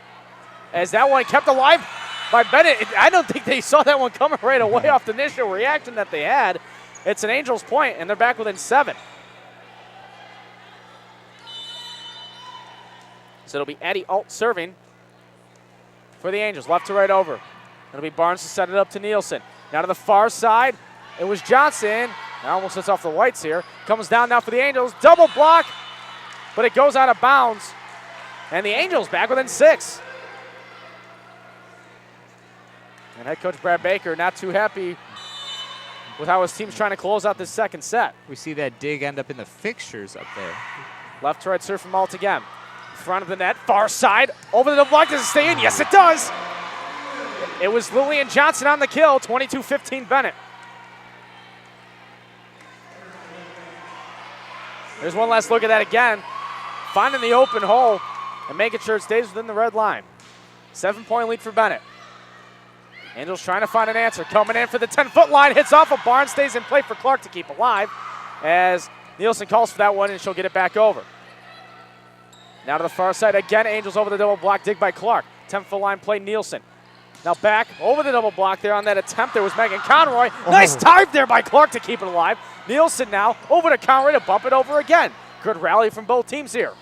As that one kept alive by Benet. I don't think they saw that one coming right away off the initial reaction that they had. It's an Angels point, and they're back within 7. So it'll be Eddie Alt serving for the Angels. Left to right over. It'll be Barnes to set it up to Nielsen. Now to the far side. It was Johnson. Now almost sets off the lights here. Comes down now for the Angels. Double block, but it goes out of bounds. And the Angels back within 6. And head coach Brad Baker not too happy with how his team's trying to close out this second set. We see that dig end up in the fixtures up there. Left to right serve from Alt again. Front of the net, far side, over the double block. Does it stay in? Yes, it does. It was Lillian Johnson on the kill, 22-15 Benet. There's one last look at that again. Finding the open hole and making sure it stays within the red line. 7-point lead for Benet. Angels trying to find an answer. Coming in for the 10-foot line. Hits off of Barnes. Stays in play for Clark to keep alive. As Nielsen calls for that one, and she'll get it back over. Now to the far side again. Angels over the double block. Dig by Clark. 10-foot line play Nielsen. Now back over the double block there on that attempt. There was Megan Conroy. Nice dive there by Clark to keep it alive. Nielsen now over to Conroy to bump it over again. Good rally from both teams here.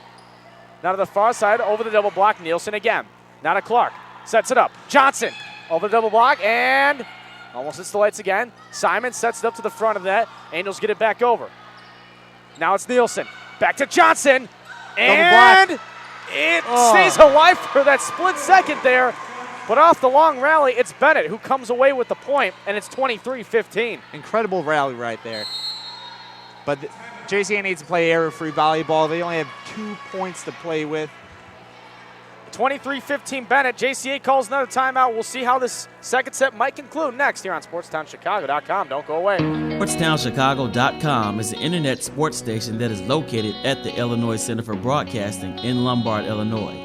Now to the far side over the double block. Nielsen again. Now to Clark. Sets it up. Johnson over the double block and almost hits the lights again. Simon sets it up to the front of the net. Angels get it back over. Now it's Nielsen. Back to Johnson. And it stays alive for that split second there. But off the long rally, it's Benet who comes away with the point, and it's 23-15. Incredible rally right there. But JCA needs to play error-free volleyball. They only have 2 points to play with. 23-15 Benet. JCA calls another timeout. We'll see how this second set might conclude next here on SportsTownChicago.com. Don't go away. SportsTownChicago.com is the internet sports station that is located at the Illinois Center for Broadcasting in Lombard, Illinois.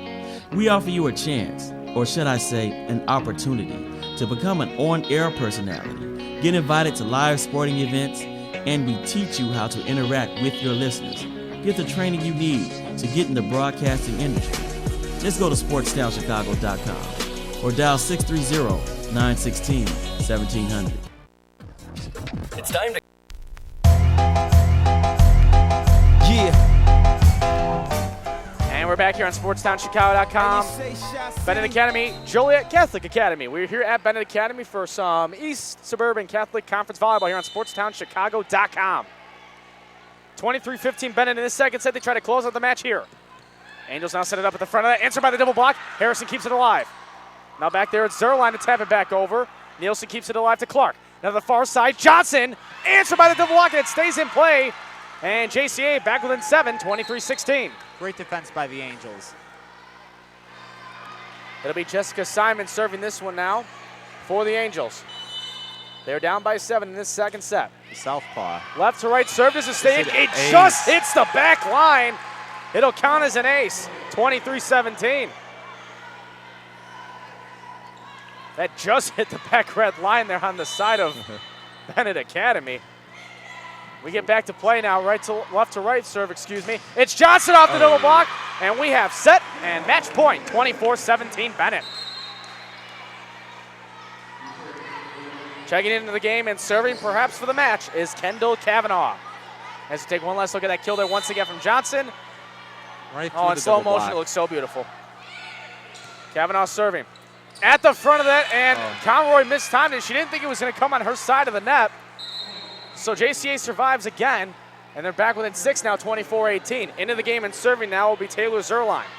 We offer you a chance, or should I say, an opportunity, to become an on-air personality, get invited to live sporting events, and we teach you how to interact with your listeners. Get the training you need to get in the broadcasting industry. Just go to SportsTownChicago.com or dial 630-916-1700. It's time to... Yeah. And we're back here on SportsTownChicago.com. Benet Academy, Joliet Catholic Academy. We're here at Benet Academy for some East Suburban Catholic Conference volleyball here on SportsTownChicago.com. 23-15 Benet in this second set. They try to close out the match here. Angels now set it up at the front of that. Answered by the double block. Harrison keeps it alive. Now back there, it's Zerline to tap it back over. Nielsen keeps it alive to Clark. Now to the far side, Johnson. Answered by the double block, and it stays in play. And JCA back within 7, 23-16. Great defense by the Angels. It'll be Jessica Simon serving this one now for the Angels. They're down by 7 in this second set. Southpaw. Left to right serve is a stake. It just hits the back line. It'll count as an ace, 23-17. That just hit the back red line there on the side of Benet Academy. We get back to play now, left to right serve, excuse me. It's Johnson off the double block, and we have set and match point, 24-17 Benet. Checking into the game and serving perhaps for the match is Kendall Kavanaugh. As we take one last look at that kill there once again from Johnson. Right in slow motion, it looks so beautiful. Kavanaugh serving. At the front of that, and Conroy mistimed it. She didn't think it was going to come on her side of the net. So JCA survives again, and they're back within 6 now, 24-18. Into the game and serving now will be Taylor Zerline.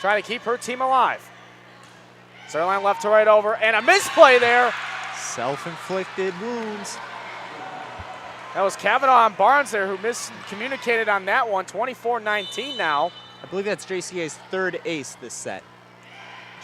Trying to keep her team alive. Zerline left to right over, and a misplay there. Self-inflicted wounds. That was Kavanaugh and Barnes there who miscommunicated on that one. 24-19 now. I believe that's JCA's third ace this set.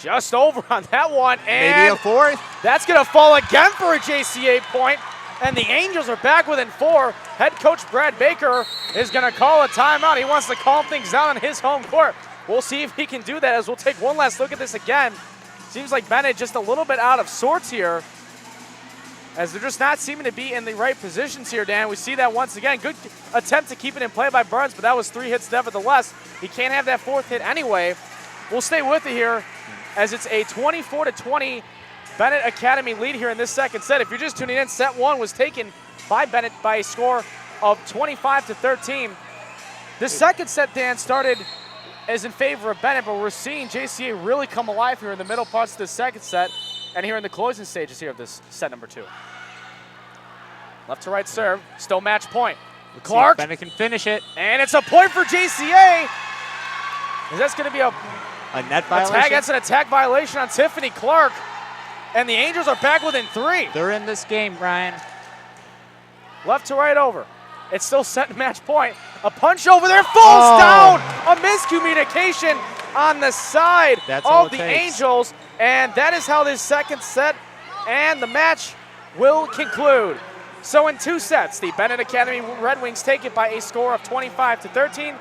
Just over on that one. And maybe a fourth. That's going to fall again for a JCA point. And the Angels are back within 4. Head coach Brad Baker is going to call a timeout. He wants to calm things down on his home court. We'll see if he can do that as we'll take one last look at this again. Seems like Benet just a little bit out of sorts here, as they're just not seeming to be in the right positions here, Dan. We see that once again. Good attempt to keep it in play by Burns, but that was 3 hits nevertheless. He can't have that 4th hit anyway. We'll stay with it here as it's a 24-20 Benet Academy lead here in this second set. If you're just tuning in, set 1 was taken by Benet by a score of 25-13. The second set, Dan, started as in favor of Benet, but we're seeing JCA really come alive here in the middle parts of the second set and here in the closing stages here of this set number 2. Left to right serve, still match point. Clark. Benet can finish it. And it's a point for JCA. Is that's going to be a net violation? That's an attack violation on Tiffany Clark. And the Angels are back within 3. They're in this game, Ryan. Left to right over. It's still set and match point. A punch over there, falls down. A miscommunication on the side of the Angels. And that is how this second set and the match will conclude. So in 2 sets, the Benet Academy Red Wings take it by a score of 25-13.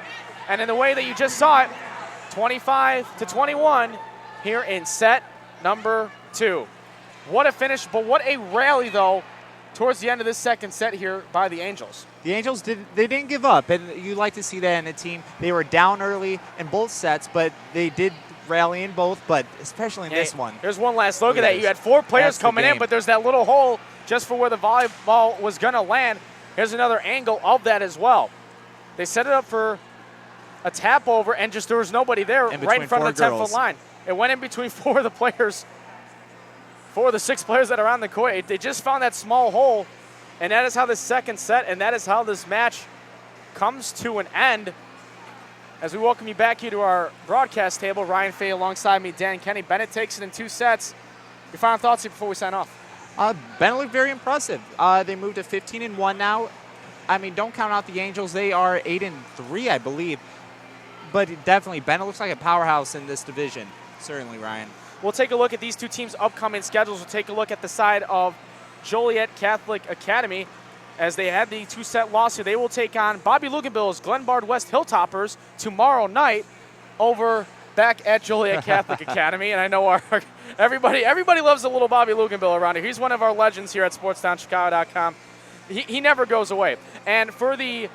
And in the way that you just saw it, 25-21 here in set number 2. What a finish, but what a rally, though, towards the end of this second set here by the Angels. The Angels didn't give up, and you like to see that in a team. They were down early in both sets, but they did rally in both, but especially in this one. Here's one last look at that. You had 4 players coming in, but there's that little hole just for where the volleyball was going to land. Here's another angle of that as well. They set it up for a tap over, and just there was nobody there right in front of the 10-foot line. It went in between 4 of the players, 4 of the 6 players that are on the court. They just found that small hole, and that is how this second set and that is how this match comes to an end. As we welcome you back here to our broadcast table, Ryan Fay alongside me, Dan Kenny. Benet takes it in 2 sets. Your final thoughts here before we sign off? Benet looked very impressive. They moved to 15-1 now. I mean, don't count out the Angels. They are 8-3, I believe. but definitely Benet looks like a powerhouse in this division. Certainly, Ryan. We'll take a look at these two teams' upcoming schedules. We'll take a look at the side of Joliet Catholic Academy. As they had the 2-set loss here, they will take on Bobby Luganville's Glenbard West Hilltoppers tomorrow night over back at Joliet Catholic Academy. And I know everybody loves the little Bobby Luganville around here. He's one of our legends here at SportsTownChicago.com. He never goes away. And for the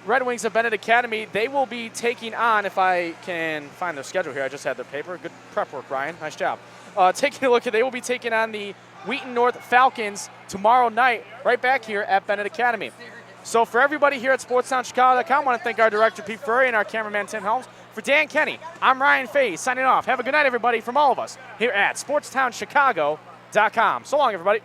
Red Wings of Benet Academy, they will be taking on, if I can find their schedule here, I just had their paper. Good prep work, Ryan. Nice job. Taking a look at, they will be taking on the Wheaton North Falcons tomorrow night, right back here at Benet Academy. So for everybody here at SportsTownChicago.com, I want to thank our director, Pete Furry, and our cameraman, Tim Helms. For Dan Kenny, I'm Ryan Faye, signing off. Have a good night, everybody, from all of us here at SportsTownChicago.com. So long, everybody.